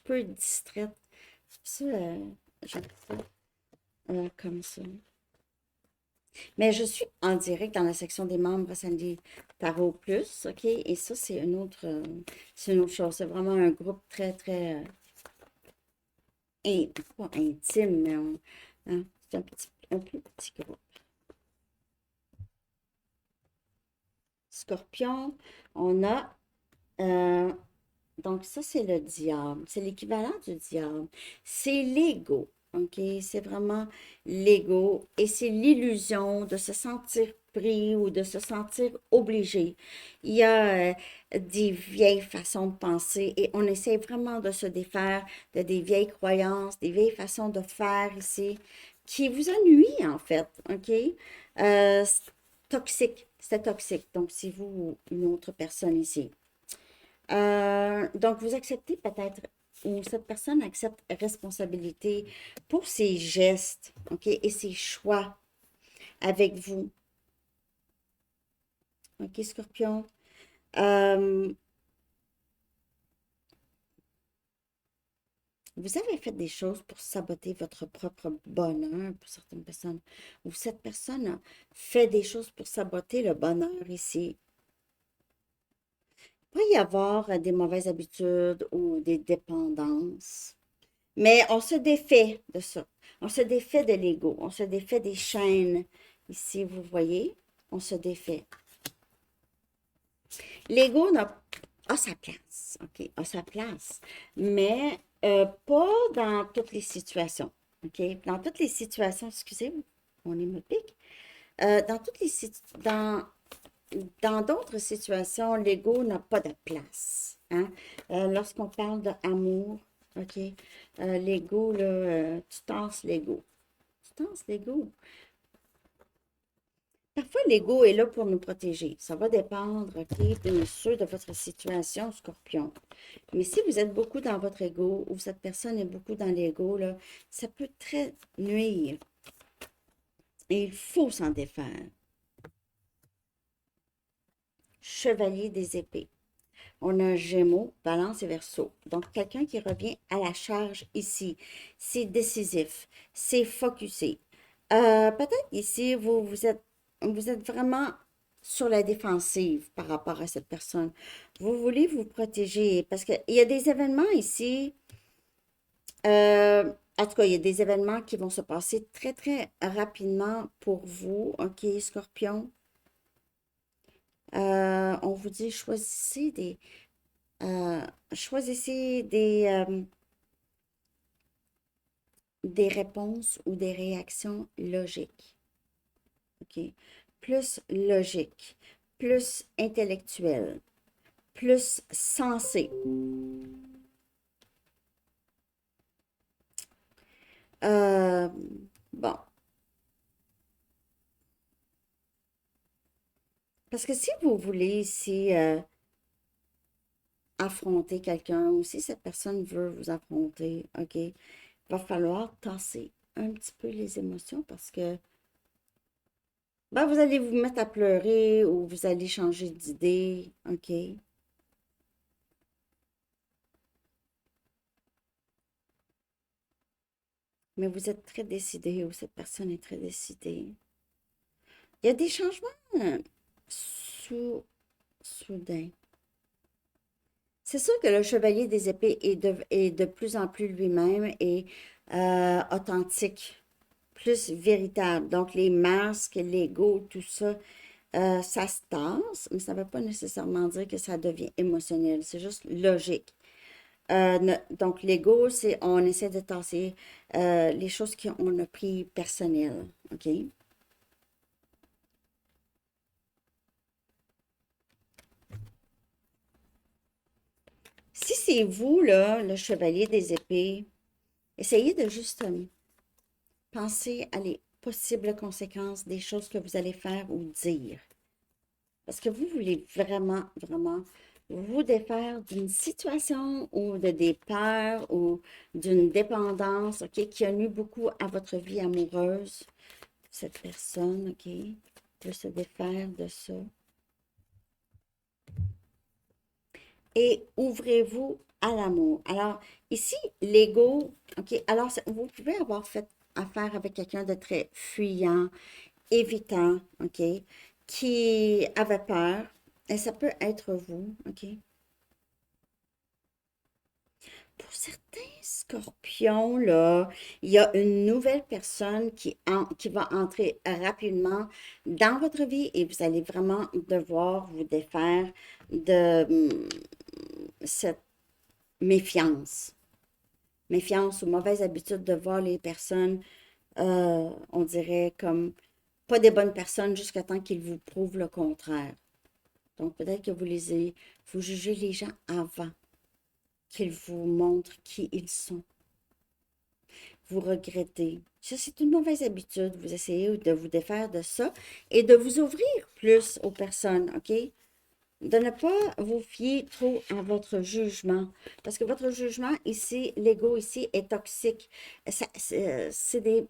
A: peux être distraite. Ça, j'aime ça comme ça. Mais je suis en direct dans la section des membres Sandy Tarot Plus, OK? Et ça, c'est une autre chose. C'est vraiment un groupe très, très, pas intime, mais hein, c'est un plus petit groupe. Scorpion, on a, euh, donc ça, c'est le diable. C'est l'équivalent du diable. C'est l'ego. OK? C'est vraiment l'ego et c'est l'illusion de se sentir pris ou de se sentir obligé. Il y a des vieilles façons de penser et on essaie vraiment de se défaire de des vieilles croyances, des vieilles façons de faire ici qui vous ennuient en fait. OK? C'est toxique. C'est toxique. Donc, c'est vous ou une autre personne ici. Donc, vous acceptez peut-être, ou cette personne accepte responsabilité pour ses gestes, OK, et ses choix avec vous. OK, Scorpion. Euh, vous avez fait des choses pour saboter votre propre bonheur pour certaines personnes, ou cette personne a fait des choses pour saboter le bonheur ici. Il peut y avoir des mauvaises habitudes ou des dépendances. Mais on se défait de ça. On se défait de l'ego. On se défait des chaînes. Ici, vous voyez, on se défait. L'ego a sa place, OK, a sa place, mais pas dans toutes les situations, OK? Dans toutes les situations, excusez-moi, mon nez me pique. Dans toutes les dans d'autres situations, l'ego n'a pas de place, hein? Lorsqu'on parle d'amour, OK? L'ego, là, tu tasses l'ego. Tu tasses l'ego. Parfois, l'ego est là pour nous protéger. Ça va dépendre, OK, bien sûr, de votre situation, Scorpion. Mais si vous êtes beaucoup dans votre ego ou cette personne est beaucoup dans l'ego, là, ça peut très nuire. Et il faut s'en défaire. Chevalier des épées. On a un Gémeaux, Balance et Verseau. Donc, quelqu'un qui revient à la charge ici. C'est décisif, c'est focusé. Peut-être ici, vous êtes vraiment sur la défensive par rapport à cette personne. Vous voulez vous protéger parce qu'il y a des événements ici. En tout cas, il y a des événements qui vont se passer très, très rapidement pour vous. OK, Scorpion. On vous dit choisissez des des réponses ou des réactions logiques. OK? Plus logique, plus intellectuel, plus sensé. Euh, bon, parce que si vous voulez ici affronter quelqu'un ou si cette personne veut vous affronter, OK, va falloir tasser un petit peu les émotions parce que ben, vous allez vous mettre à pleurer ou vous allez changer d'idée, OK? Mais vous êtes très décidé ou cette personne est très décidée. Il y a des changements sous, soudains. C'est sûr que le chevalier des épées est de plus en plus lui-même et authentique, plus véritable. Donc les masques, l'ego, tout ça, ça se tasse, mais ça ne veut pas nécessairement dire que ça devient émotionnel. C'est juste logique. Donc l'ego, c'est on essaie de tasser les choses qu'on a pris personnelles, OK? Si c'est vous, là, le chevalier des épées, essayez de juste penser à les possibles conséquences des choses que vous allez faire ou dire. Parce que vous voulez vraiment, vraiment vous défaire d'une situation ou de des peurs ou d'une dépendance, OK, qui a nu beaucoup à votre vie amoureuse. Cette personne, OK, peut se défaire de ça. Et ouvrez-vous à l'amour. Alors, ici, l'ego, OK, alors vous pouvez avoir fait affaire avec quelqu'un de très fuyant, évitant, OK, qui avait peur, et ça peut être vous, OK. Pour certains scorpions, là, il y a une nouvelle personne qui va entrer rapidement dans votre vie et vous allez vraiment devoir vous défaire de cette méfiance. Méfiance ou mauvaise habitude de voir les personnes, on dirait comme pas des bonnes personnes jusqu'à temps qu'ils vous prouvent le contraire. Donc peut-être que vous jugez les gens avant qu'ils vous montrent qui ils sont. Vous regrettez. Ça, c'est une mauvaise habitude. Vous essayez de vous défaire de ça et de vous ouvrir plus aux personnes, OK? De ne pas vous fier trop à votre jugement. Parce que votre jugement ici, l'ego ici, est toxique. C'est des...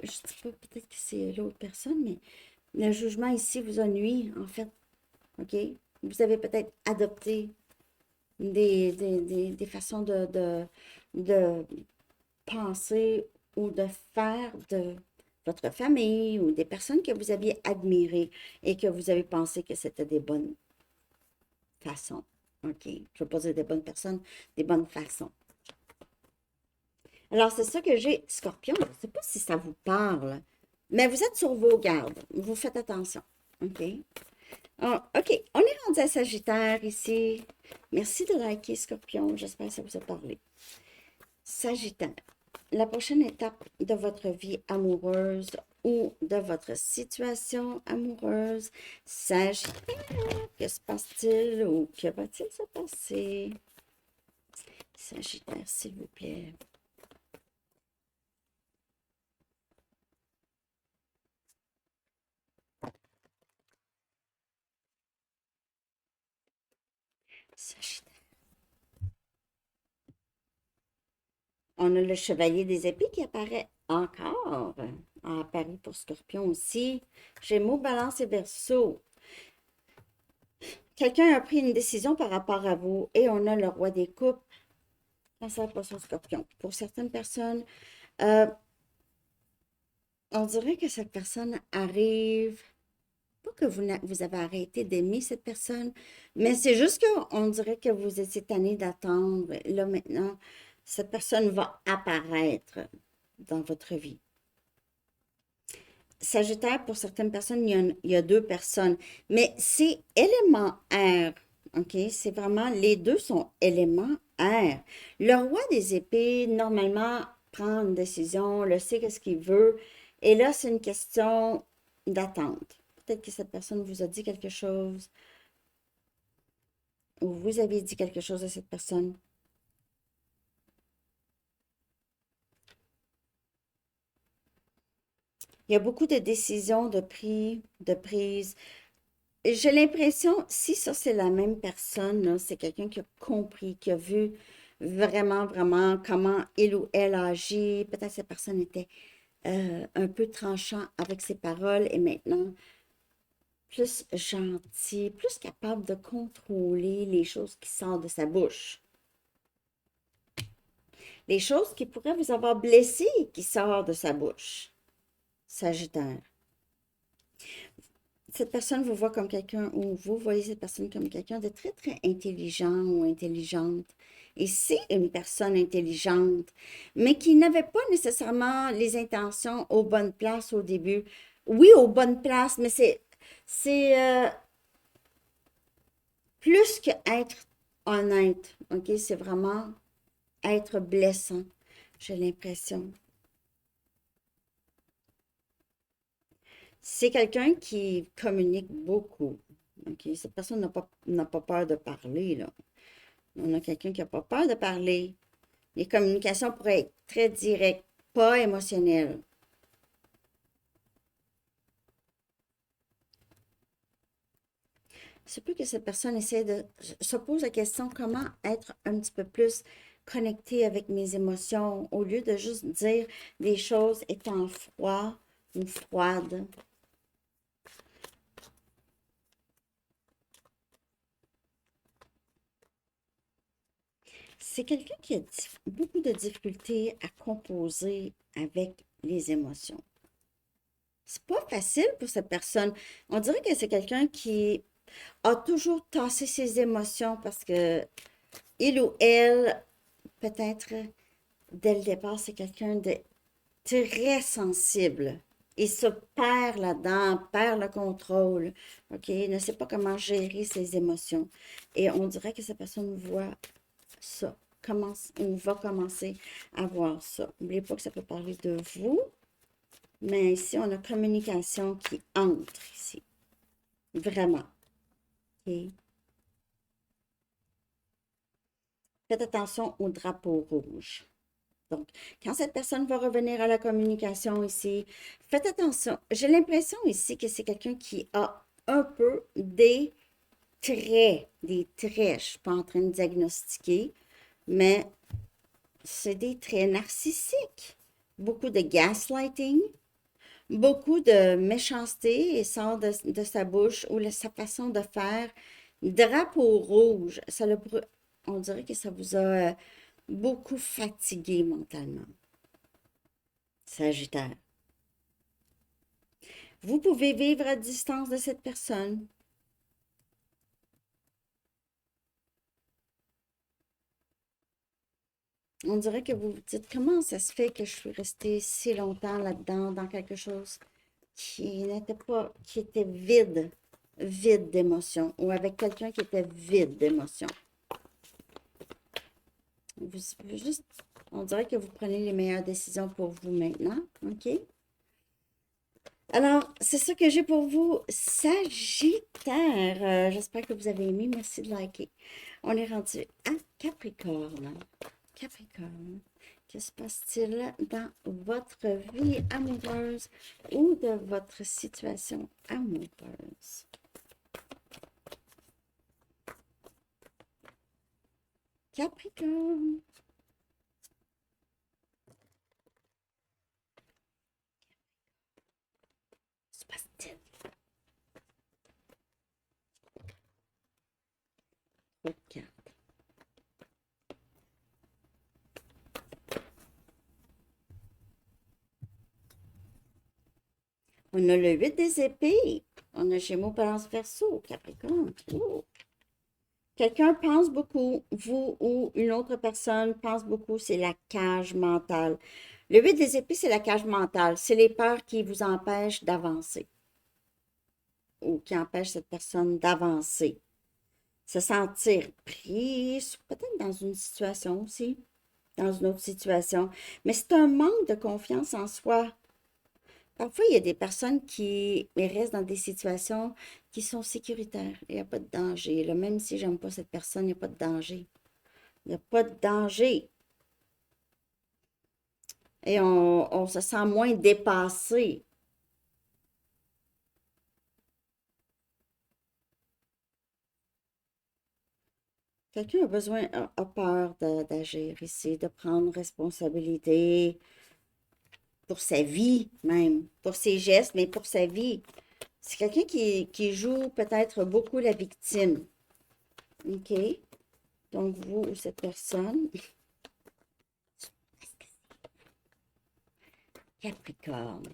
A: Je ne dis pas peut-être que c'est l'autre personne, mais le jugement ici vous a nui, en fait. OK? Vous avez peut-être adopté des façons de penser ou de faire de votre famille ou des personnes que vous aviez admirées et que vous avez pensé que c'était des bonnes façons. OK? Je ne veux pas dire des bonnes personnes, des bonnes façons. Alors, c'est ça que j'ai, Scorpion. Je ne sais pas si ça vous parle, mais vous êtes sur vos gardes. Vous faites attention. OK? Ah, OK, on est rendu à Sagittaire ici. Merci de liker, Scorpion. J'espère que ça vous a parlé. Sagittaire, la prochaine étape de votre vie amoureuse ou de votre situation amoureuse. Sagittaire, que se passe-t-il ou que va-t-il se passer? Sagittaire, s'il vous plaît. Sagittaire. On a le chevalier des épées qui apparaît encore. A apparu pour Scorpion aussi. Gémeaux, Balance et Verseau. Quelqu'un a pris une décision par rapport à vous et on a le roi des coupes. Cancer, poisson, Scorpion. Pour certaines personnes, euh, on dirait que cette personne arrive, pas que vous avez arrêté d'aimer cette personne, mais c'est juste qu'on dirait que vous étiez tanné d'attendre. Là, maintenant, cette personne va apparaître dans votre vie. Sagittaire, pour certaines personnes, il y a deux personnes, mais c'est élément air, OK? C'est vraiment, les deux sont éléments air. Le roi des épées, normalement, prend une décision, elle sait qu'est-ce qu'il veut. Et là, c'est une question d'attente. Peut-être que cette personne vous a dit quelque chose ou vous avez dit quelque chose à cette personne. Il y a beaucoup de décisions de prise. J'ai l'impression, si ça c'est la même personne, là, c'est quelqu'un qui a compris, qui a vu vraiment, vraiment comment il ou elle agit. Peut-être que cette personne était un peu tranchant avec ses paroles et maintenant plus gentil, plus capable de contrôler les choses qui sortent de sa bouche. Les choses qui pourraient vous avoir blessé qui sortent de sa bouche. Sagittaire. Cette personne vous voit comme quelqu'un, ou vous voyez cette personne comme quelqu'un de très, très intelligent ou intelligente. Et c'est une personne intelligente, mais qui n'avait pas nécessairement les intentions aux bonnes places au début. Oui, aux bonnes places, mais c'est plus que être honnête, ok? C'est vraiment être blessant, j'ai l'impression. C'est quelqu'un qui communique beaucoup. Ok? Cette personne n'a pas peur de parler, là. On a quelqu'un qui n'a pas peur de parler. Les communications pourraient être très directes, pas émotionnelles. C'est plus que cette personne essaie de se pose la question comment être un petit peu plus connecté avec mes émotions au lieu de juste dire des choses étant froid ou froides. C'est quelqu'un qui a beaucoup de difficultés à composer avec les émotions. C'est pas facile pour cette personne. On dirait que c'est quelqu'un qui a toujours tassé ses émotions parce que il ou elle, peut-être dès le départ, c'est quelqu'un de très sensible. Il se perd là-dedans, perd le contrôle, OK? Il ne sait pas comment gérer ses émotions. Et on dirait que cette personne voit ça. On va commencer à voir ça. N'oubliez pas que ça peut parler de vous, mais ici, on a communication qui entre ici. Vraiment. OK? Faites attention au drapeau rouge. Donc, quand cette personne va revenir à la communication ici, faites attention. J'ai l'impression ici que c'est quelqu'un qui a un peu des traits, des traits. Je ne suis pas en train de diagnostiquer, mais c'est des traits narcissiques. Beaucoup de gaslighting, beaucoup de méchanceté et sort de sa bouche ou sa façon de faire. Drapeau rouge, on dirait que ça vous a beaucoup fatigué mentalement. Sagittaire. Vous pouvez vivre à distance de cette personne. On dirait que vous vous dites comment ça se fait que je suis restée si longtemps là-dedans, dans quelque chose qui n'était pas, qui était vide, vide d'émotion, ou avec quelqu'un qui était vide d'émotion. Juste, on dirait que vous prenez les meilleures décisions pour vous maintenant, OK? Alors, c'est ça que j'ai pour vous, Sagittaire. J'espère que vous avez aimé. Merci de liker. On est rendu à Capricorne. Capricorne, que se passe-t-il dans votre vie amoureuse ou de votre situation amoureuse? Capricorne. Que se passe-t-il? Ok. On a le 8 des épées. On a Gémeaux, Balance, Verseau, Capricorne. Oh. Quelqu'un pense beaucoup, vous ou une autre personne pense beaucoup, c'est la cage mentale. Le 8 des épées, c'est la cage mentale. C'est les peurs qui vous empêchent d'avancer ou qui empêchent cette personne d'avancer. Se sentir pris, peut-être dans une situation aussi. dans une autre situation. Mais c'est un manque de confiance en soi. Parfois, il y a des personnes qui restent dans des situations qui sont sécuritaires. Il n'y a pas de danger. Là, même si j'aime pas cette personne, il n'y a pas de danger. Il n'y a pas de danger. Et on se sent moins dépassé. Quelqu'un a besoin, a peur d'agir ici, de prendre responsabilité pour sa vie même, pour ses gestes, mais pour sa vie. C'est quelqu'un qui joue peut-être beaucoup la victime. OK? Donc, vous ou cette personne, Capricorne.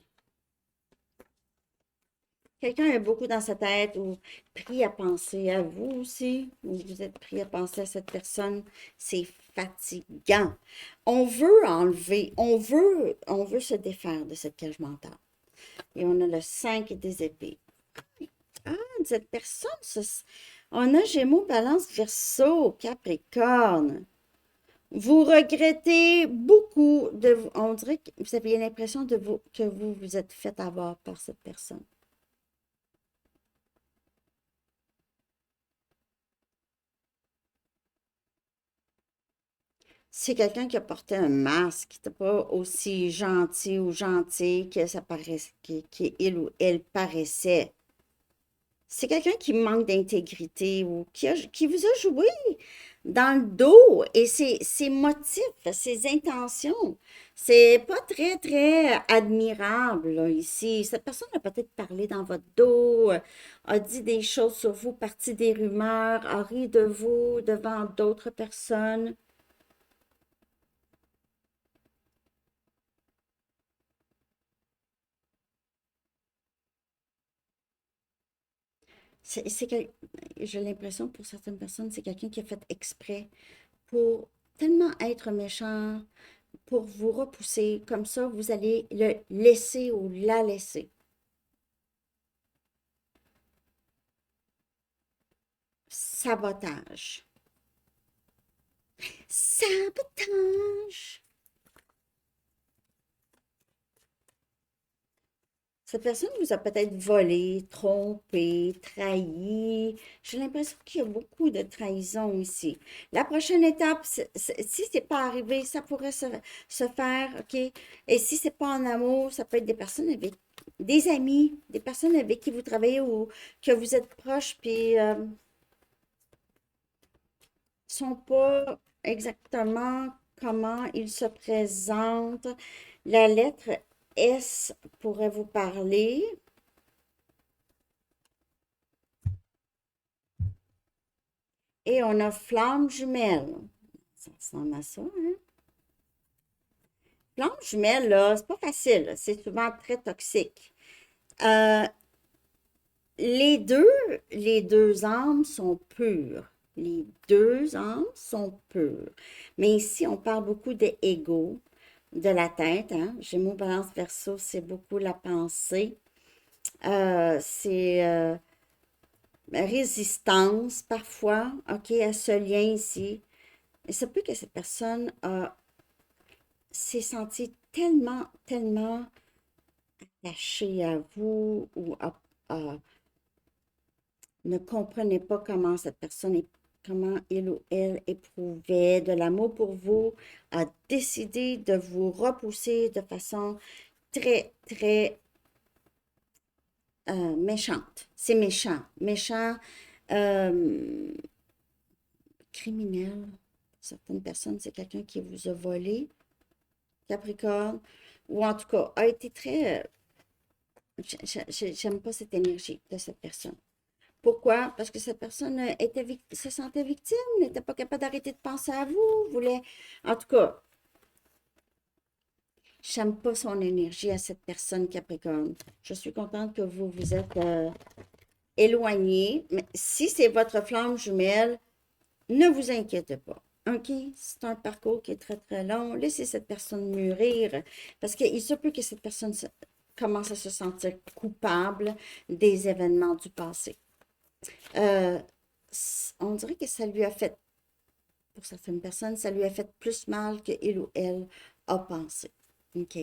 A: Quelqu'un a beaucoup dans sa tête ou pris à penser à vous aussi, ou vous êtes pris à penser à cette personne. C'est fatigant. On veut enlever, on veut se défaire de cette cage mentale. Et on a le 5 des épées. Ah, cette personne, on a Gémeaux, Balance, Verseau, Capricorne. Vous regrettez beaucoup on dirait que vous avez l'impression que vous vous êtes fait avoir par cette personne. C'est quelqu'un qui a porté un masque, qui n'était pas aussi gentil ou gentil que ça paraît, qu'il ou elle paraissait. C'est quelqu'un qui manque d'intégrité ou qui vous a joué dans le dos et ses motifs, ses intentions. C'est pas très, très admirable là, ici. Cette personne a peut-être parlé dans votre dos, a dit des choses sur vous, parti des rumeurs, a ri de vous devant d'autres personnes. C'est j'ai l'impression pour certaines personnes, c'est quelqu'un qui a fait exprès pour tellement être méchant, pour vous repousser. Comme ça, vous allez le laisser ou la laisser. Sabotage. Sabotage. Cette personne vous a peut-être volé, trompé, trahi. J'ai l'impression qu'il y a beaucoup de trahison ici. La prochaine étape, si c'est pas arrivé, ça pourrait se faire, OK? Et si c'est pas en amour, ça peut être des personnes avec des amis, des personnes avec qui vous travaillez ou que vous êtes proches, puis sont pas exactement comment ils se présentent. La lettre S pourrait vous parler. Et on a flamme jumelle. Ça ressemble à ça, hein? Flamme jumelle, là, c'est pas facile, là. C'est souvent très toxique. Euh, les deux âmes sont pures. Les deux âmes sont pures. Mais ici, on parle beaucoup de ego, de la tête, hein? Gémeaux, Balance, Verseau, c'est beaucoup la pensée. C'est résistance parfois, OK, à ce lien ici. Et ça peut que cette personne s'est sentie tellement, tellement attachée à vous ou ne comprenait pas comment cette personne comment il ou elle éprouvait de l'amour pour vous, a décidé de vous repousser de façon très, très méchante. C'est méchant. Méchant, euh, criminel. Certaines personnes, c'est quelqu'un qui vous a volé, Capricorne, ou en tout cas a été très. J'aime pas cette énergie de cette personne. Pourquoi? Parce que cette personne se sentait victime, n'était pas capable d'arrêter de penser à vous, voulait. En tout cas, j'aime pas son énergie à cette personne Capricorne. Je suis contente que vous vous êtes éloigné, mais si c'est votre flamme jumelle, ne vous inquiétez pas. OK? C'est un parcours qui est très, très long. Laissez cette personne mûrir parce qu'il se peut que cette personne commence à se sentir coupable des événements du passé. Euh, on dirait que ça lui a fait Pour certaines personnes, ça lui a fait plus mal que il ou elle a pensé. OK?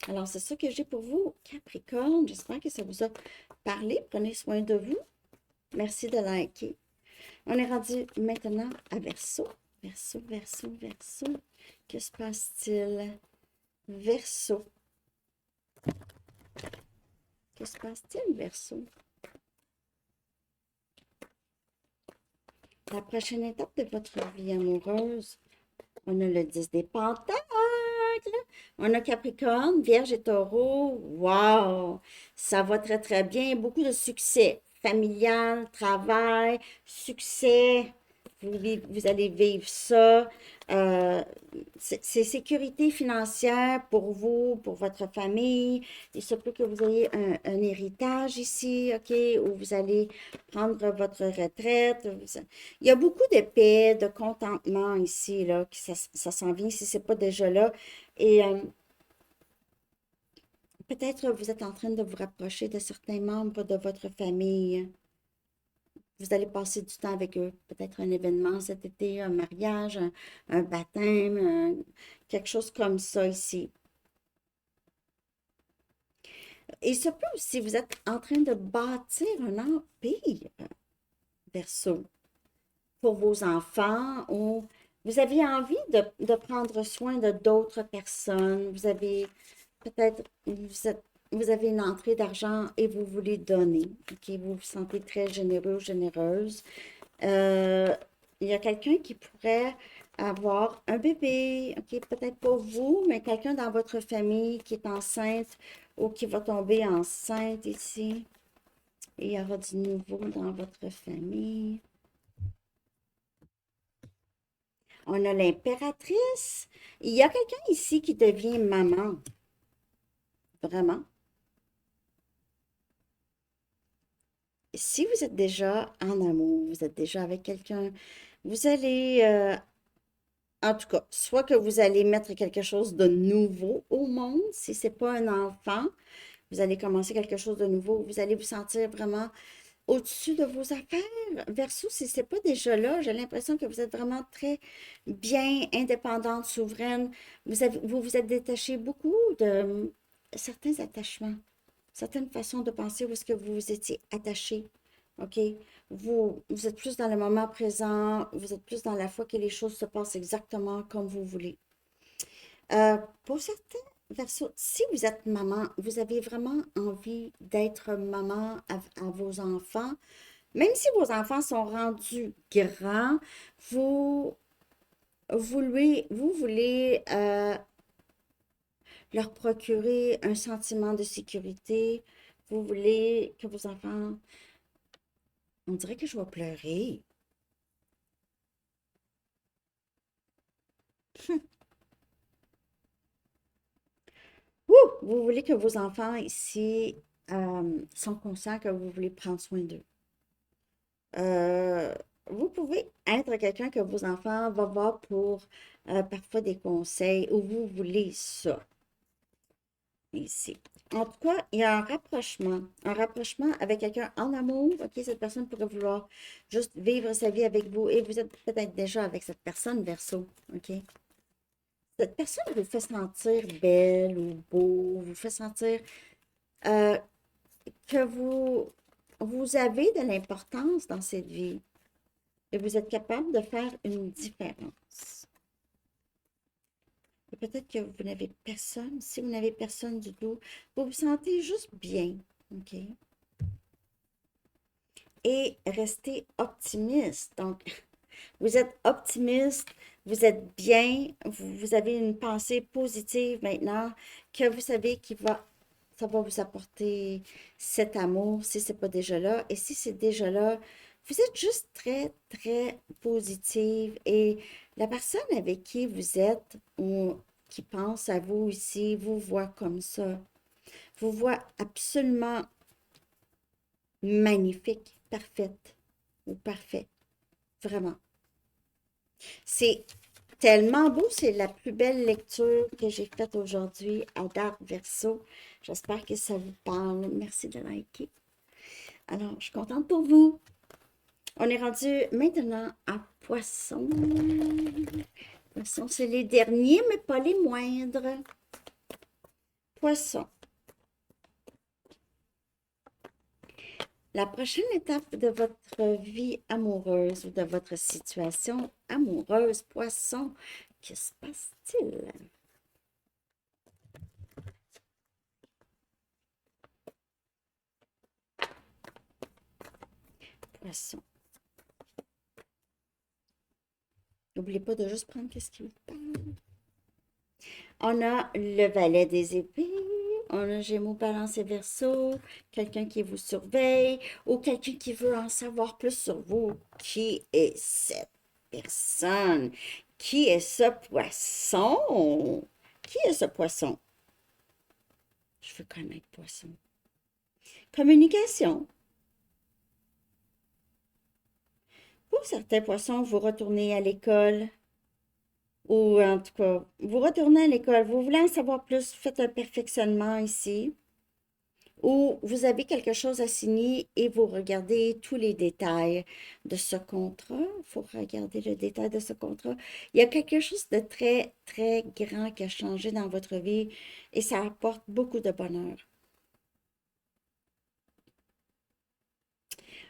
A: Alors, c'est ça que j'ai pour vous, Capricorne. J'espère que ça vous a parlé. Prenez soin de vous. Merci de liker. On est rendu maintenant à Verseau. Verseau, Verseau, Verseau. Que se passe-t-il? Verseau. Que se passe-t-il, Verseau? La prochaine étape de votre vie amoureuse, on a le 10 des Pentacles. On a Capricorne, Vierge et Taureau. Wow! Ça va très, très bien. Beaucoup de succès familial, travail, succès. Vous allez vivre ça. Euh, c'est sécurité financière pour vous, pour votre famille. Il se peut que vous ayez un héritage ici, OK, où vous allez prendre votre retraite. Il y a beaucoup de paix, de contentement ici, là, que ça s'en vient si ce n'est pas déjà là. Et peut-être vous êtes en train de vous rapprocher de certains membres de votre famille. Vous allez passer du temps avec eux. Peut-être un événement cet été, un mariage, un baptême, quelque chose comme ça ici. Il se peut aussi, vous êtes en train de bâtir un empire, Verseau, pour vos enfants ou vous avez envie de prendre soin de d'autres personnes. Vous avez peut-être, vous avez une entrée d'argent et vous voulez donner. OK, vous vous sentez très généreux ou généreuse. Euh, il y a quelqu'un qui pourrait avoir un bébé, OK, peut-être pas vous, mais quelqu'un dans votre famille qui est enceinte ou qui va tomber enceinte ici. Et il y aura du nouveau dans votre famille. On a l'impératrice. Il y a quelqu'un ici qui devient maman. Vraiment. Si vous êtes déjà en amour, vous êtes déjà avec quelqu'un, vous allez, en tout cas, soit que vous allez mettre quelque chose de nouveau au monde, si c'est pas un enfant, vous allez commencer quelque chose de nouveau, vous allez vous sentir vraiment au-dessus de vos affaires. Verseau, si c'est pas déjà là, j'ai l'impression que vous êtes vraiment très bien indépendante, souveraine. Vous vous êtes détaché beaucoup de certains attachements, certaines façons de penser où est-ce que vous vous étiez attaché. OK? Vous êtes plus dans le moment présent, vous êtes plus dans la foi que les choses se passent exactement comme vous voulez. Pour certains Verseaux, si vous êtes maman, vous avez vraiment envie d'être maman à vos enfants, même si vos enfants sont rendus grands, vous, vous voulez leur procurer un sentiment de sécurité. Vous voulez que vos enfants... On dirait que je vais pleurer. Ouh! Vous voulez que vos enfants ici sont conscients que vous voulez prendre soin d'eux. Euh, vous pouvez être quelqu'un que vos enfants vont voir pour parfois des conseils ou vous voulez ça ici. En tout cas, il y a un rapprochement avec quelqu'un en amour. OK, cette personne pourrait vouloir juste vivre sa vie avec vous et vous êtes peut-être déjà avec cette personne, Verseau. OK? Cette personne vous fait sentir belle ou beau, vous fait sentir euh, que vous avez de l'importance dans cette vie et vous êtes capable de faire une différence. Et peut-être que vous n'avez personne. Si vous n'avez personne du tout, vous vous sentez juste bien. OK? Et restez optimiste. Donc, vous êtes optimiste, vous êtes bien, vous avez une pensée positive maintenant que vous savez ça va vous apporter cet amour si c'est pas déjà là. Et si c'est déjà là, vous êtes juste très, très positive. Et la personne avec qui vous êtes ou qui pense à vous ici, vous voit comme ça. Vous voit absolument magnifique, parfaite ou parfait. Vraiment. C'est tellement beau, c'est la plus belle lecture que j'ai faite aujourd'hui à date Verseau. J'espère que ça vous parle. Merci de liker. Alors, je suis contente pour vous. On est rendu maintenant à Poisson. Poisson, c'est les derniers, mais pas les moindres. Poisson. La prochaine étape de votre vie amoureuse ou de votre situation amoureuse, Poisson, que se passe-t-il? Poisson. N'oubliez pas de juste prendre ce qui vous parle. On a le valet des épées, on a Gémeaux, Balance et Verseau, quelqu'un qui vous surveille ou quelqu'un qui veut en savoir plus sur vous. Qui est cette personne? Qui est ce poisson? Qui est ce poisson? Je veux connaître poisson. Communication. Pour certains poissons, vous retournez à l'école. Ou en tout cas, vous retournez à l'école, vous voulez en savoir plus, faites un perfectionnement ici. Ou vous avez quelque chose à signer et vous regardez tous les détails de ce contrat. Il faut regarder le détail de ce contrat. Il y a quelque chose de très, très grand qui a changé dans votre vie et ça apporte beaucoup de bonheur.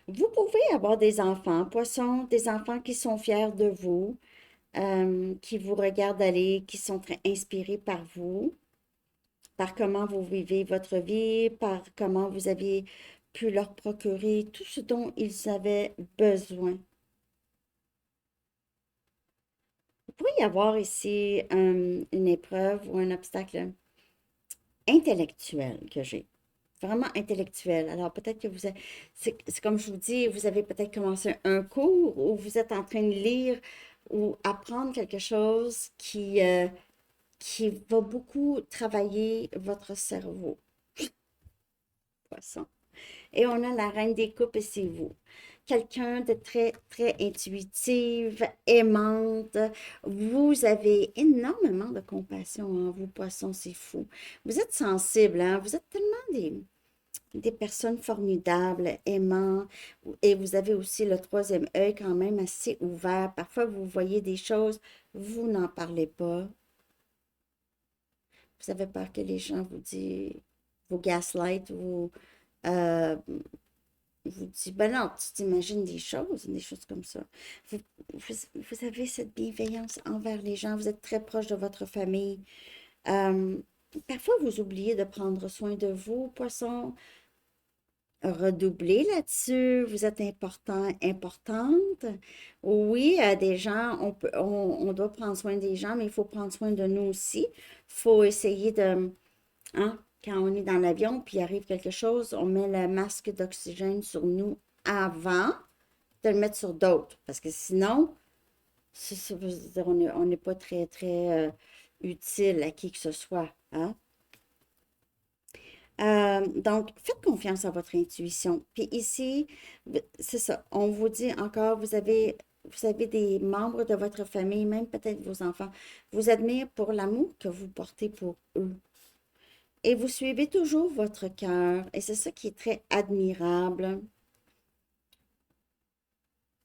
A: Vous pouvez avoir des enfants, poissons, des enfants qui sont fiers de vous, qui vous regardent aller, qui sont très inspirés par vous, par comment vous vivez votre vie, par comment vous avez pu leur procurer tout ce dont ils avaient besoin. Il pourrait y avoir ici une épreuve ou un obstacle intellectuel que j'ai. Vraiment intellectuel. Alors peut-être que c'est comme je vous dis, vous avez peut-être commencé un cours ou vous êtes en train de lire ou apprendre quelque chose qui va beaucoup travailler votre cerveau. Poisson. Et on a la reine des coupes et c'est vous. Quelqu'un de très, très intuitive, aimante. Vous avez énormément de compassion en vous, poissons, c'est fou. Vous êtes sensible, hein? Vous êtes tellement des personnes formidables, aimants. Et vous avez aussi le troisième œil quand même assez ouvert. Parfois, vous voyez des choses, vous n'en parlez pas. Vous avez peur que les gens vous gaslight, euh, vous dit, ben non, tu t'imagines des choses comme ça. Vous, vous avez cette bienveillance envers les gens, vous êtes très proche de votre famille. Euh, Parfois, vous oubliez de prendre soin de vous, poisson. Redoublez là-dessus, vous êtes important, importante. Oui, des gens, on doit prendre soin des gens, mais il faut prendre soin de nous aussi. Il faut essayer de, hein, quand on est dans l'avion, puis il arrive quelque chose, on met le masque d'oxygène sur nous avant de le mettre sur d'autres. Parce que sinon, on n'est pas très, très utile à qui que ce soit. Hein? Donc, faites confiance à votre intuition. Puis ici, c'est ça, on vous dit encore, vous avez des membres de votre famille, même peut-être vos enfants, vous admirent pour l'amour que vous portez pour eux. Et vous suivez toujours votre cœur. Et c'est ça qui est très admirable.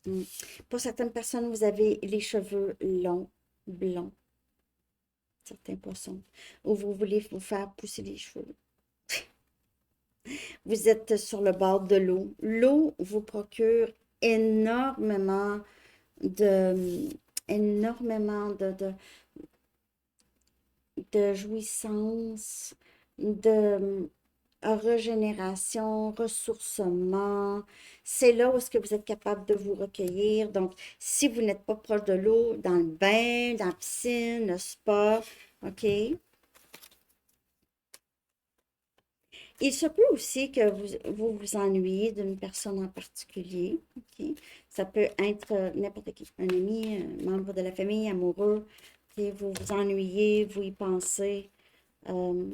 A: Mm. Pour certaines personnes, vous avez les cheveux longs, blonds, certains poissons, ou vous voulez vous faire pousser les cheveux. Vous êtes sur le bord de l'eau. L'eau vous procure énormément de, énormément de jouissance, de régénération, ressourcement. C'est là où est-ce que vous êtes capable de vous recueillir. Donc, si vous n'êtes pas proche de l'eau, dans le bain, dans la piscine, le spa, OK? Il se peut aussi que vous ennuyez d'une personne en particulier. OK? Ça peut être n'importe qui, un ami, un membre de la famille, amoureux. OK? Vous vous ennuyez, vous y pensez. Euh,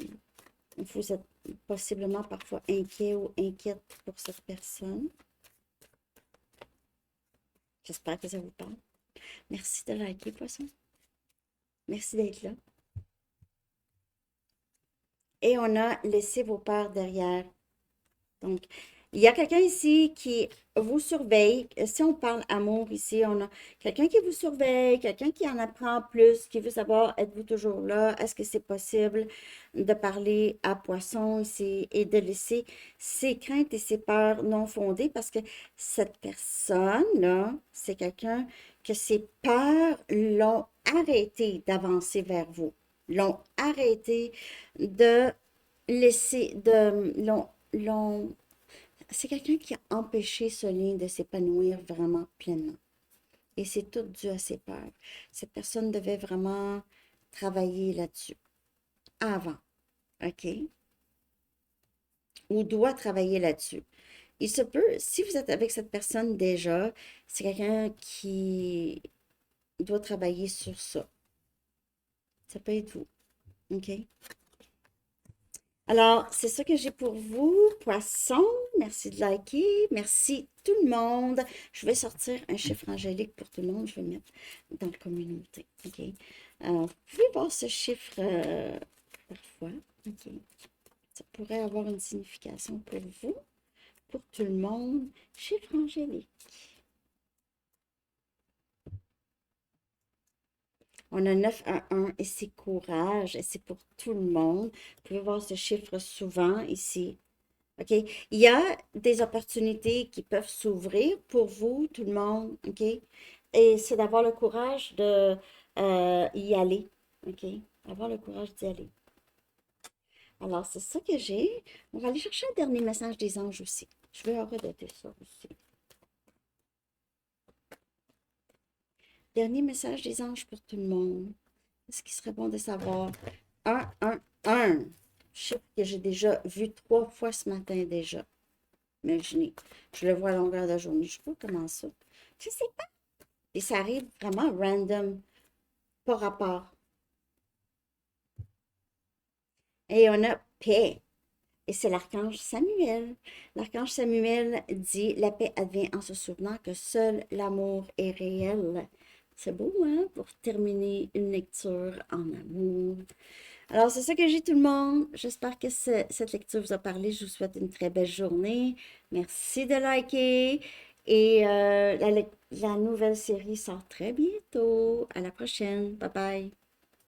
A: Vous êtes possiblement parfois inquiet ou inquiète pour cette personne. J'espère que ça vous parle. Merci de liker, poisson. Merci d'être là. Et on a laissé vos peurs derrière. Donc, Il y a quelqu'un ici qui vous surveille. Si on parle amour ici, on a quelqu'un qui vous surveille, quelqu'un qui en apprend plus, qui veut savoir, êtes-vous toujours là? Est-ce que c'est possible de parler à Poisson ici et de laisser ses craintes et ses peurs non fondées? Parce que cette personne-là, c'est quelqu'un que ses peurs l'ont arrêté d'avancer vers vous, l'ont arrêté de laisser, c'est quelqu'un qui a empêché ce lien de s'épanouir vraiment pleinement. Et c'est tout dû à ses peurs. Cette personne devait vraiment travailler là-dessus avant, OK? Ou doit travailler là-dessus. Il se peut, si vous êtes avec cette personne déjà, c'est quelqu'un qui doit travailler sur ça. Ça peut être vous, OK? Alors, c'est ça que j'ai pour vous, poisson. Merci de liker. Merci tout le monde. Je vais sortir un chiffre angélique pour tout le monde. Je vais le mettre dans la communauté. OK? Vous pouvez voir ce chiffre parfois. OK? Ça pourrait avoir une signification pour vous, pour tout le monde. Chiffre angélique. On a 911 et c'est courage et c'est pour tout le monde. Vous pouvez voir ce chiffre souvent ici. OK? Il y a des opportunités qui peuvent s'ouvrir pour vous, tout le monde. OK? Et c'est d'avoir le courage de y aller. OK? Avoir le courage d'y aller. Alors, c'est ça que j'ai. On va aller chercher un dernier message des anges aussi. Je vais redoter ça aussi. Dernier message des anges pour tout le monde. Ce qui serait bon de savoir? 1. Chiffre que j'ai déjà vu 3 fois ce matin déjà. Imaginez, je le vois à longueur de journée. Je sais pas comment ça. Je sais pas. Et ça arrive vraiment random, pas rapport. Et on a paix. Et c'est l'archange Samuel. L'archange Samuel dit, la paix advient en se souvenant que seul l'amour est réel. C'est beau, hein, pour terminer une lecture en amour. Alors, c'est ça que j'ai tout le monde. J'espère que cette lecture vous a parlé. Je vous souhaite une très belle journée. Merci de liker. Et la nouvelle série sort très bientôt. À la prochaine. Bye bye.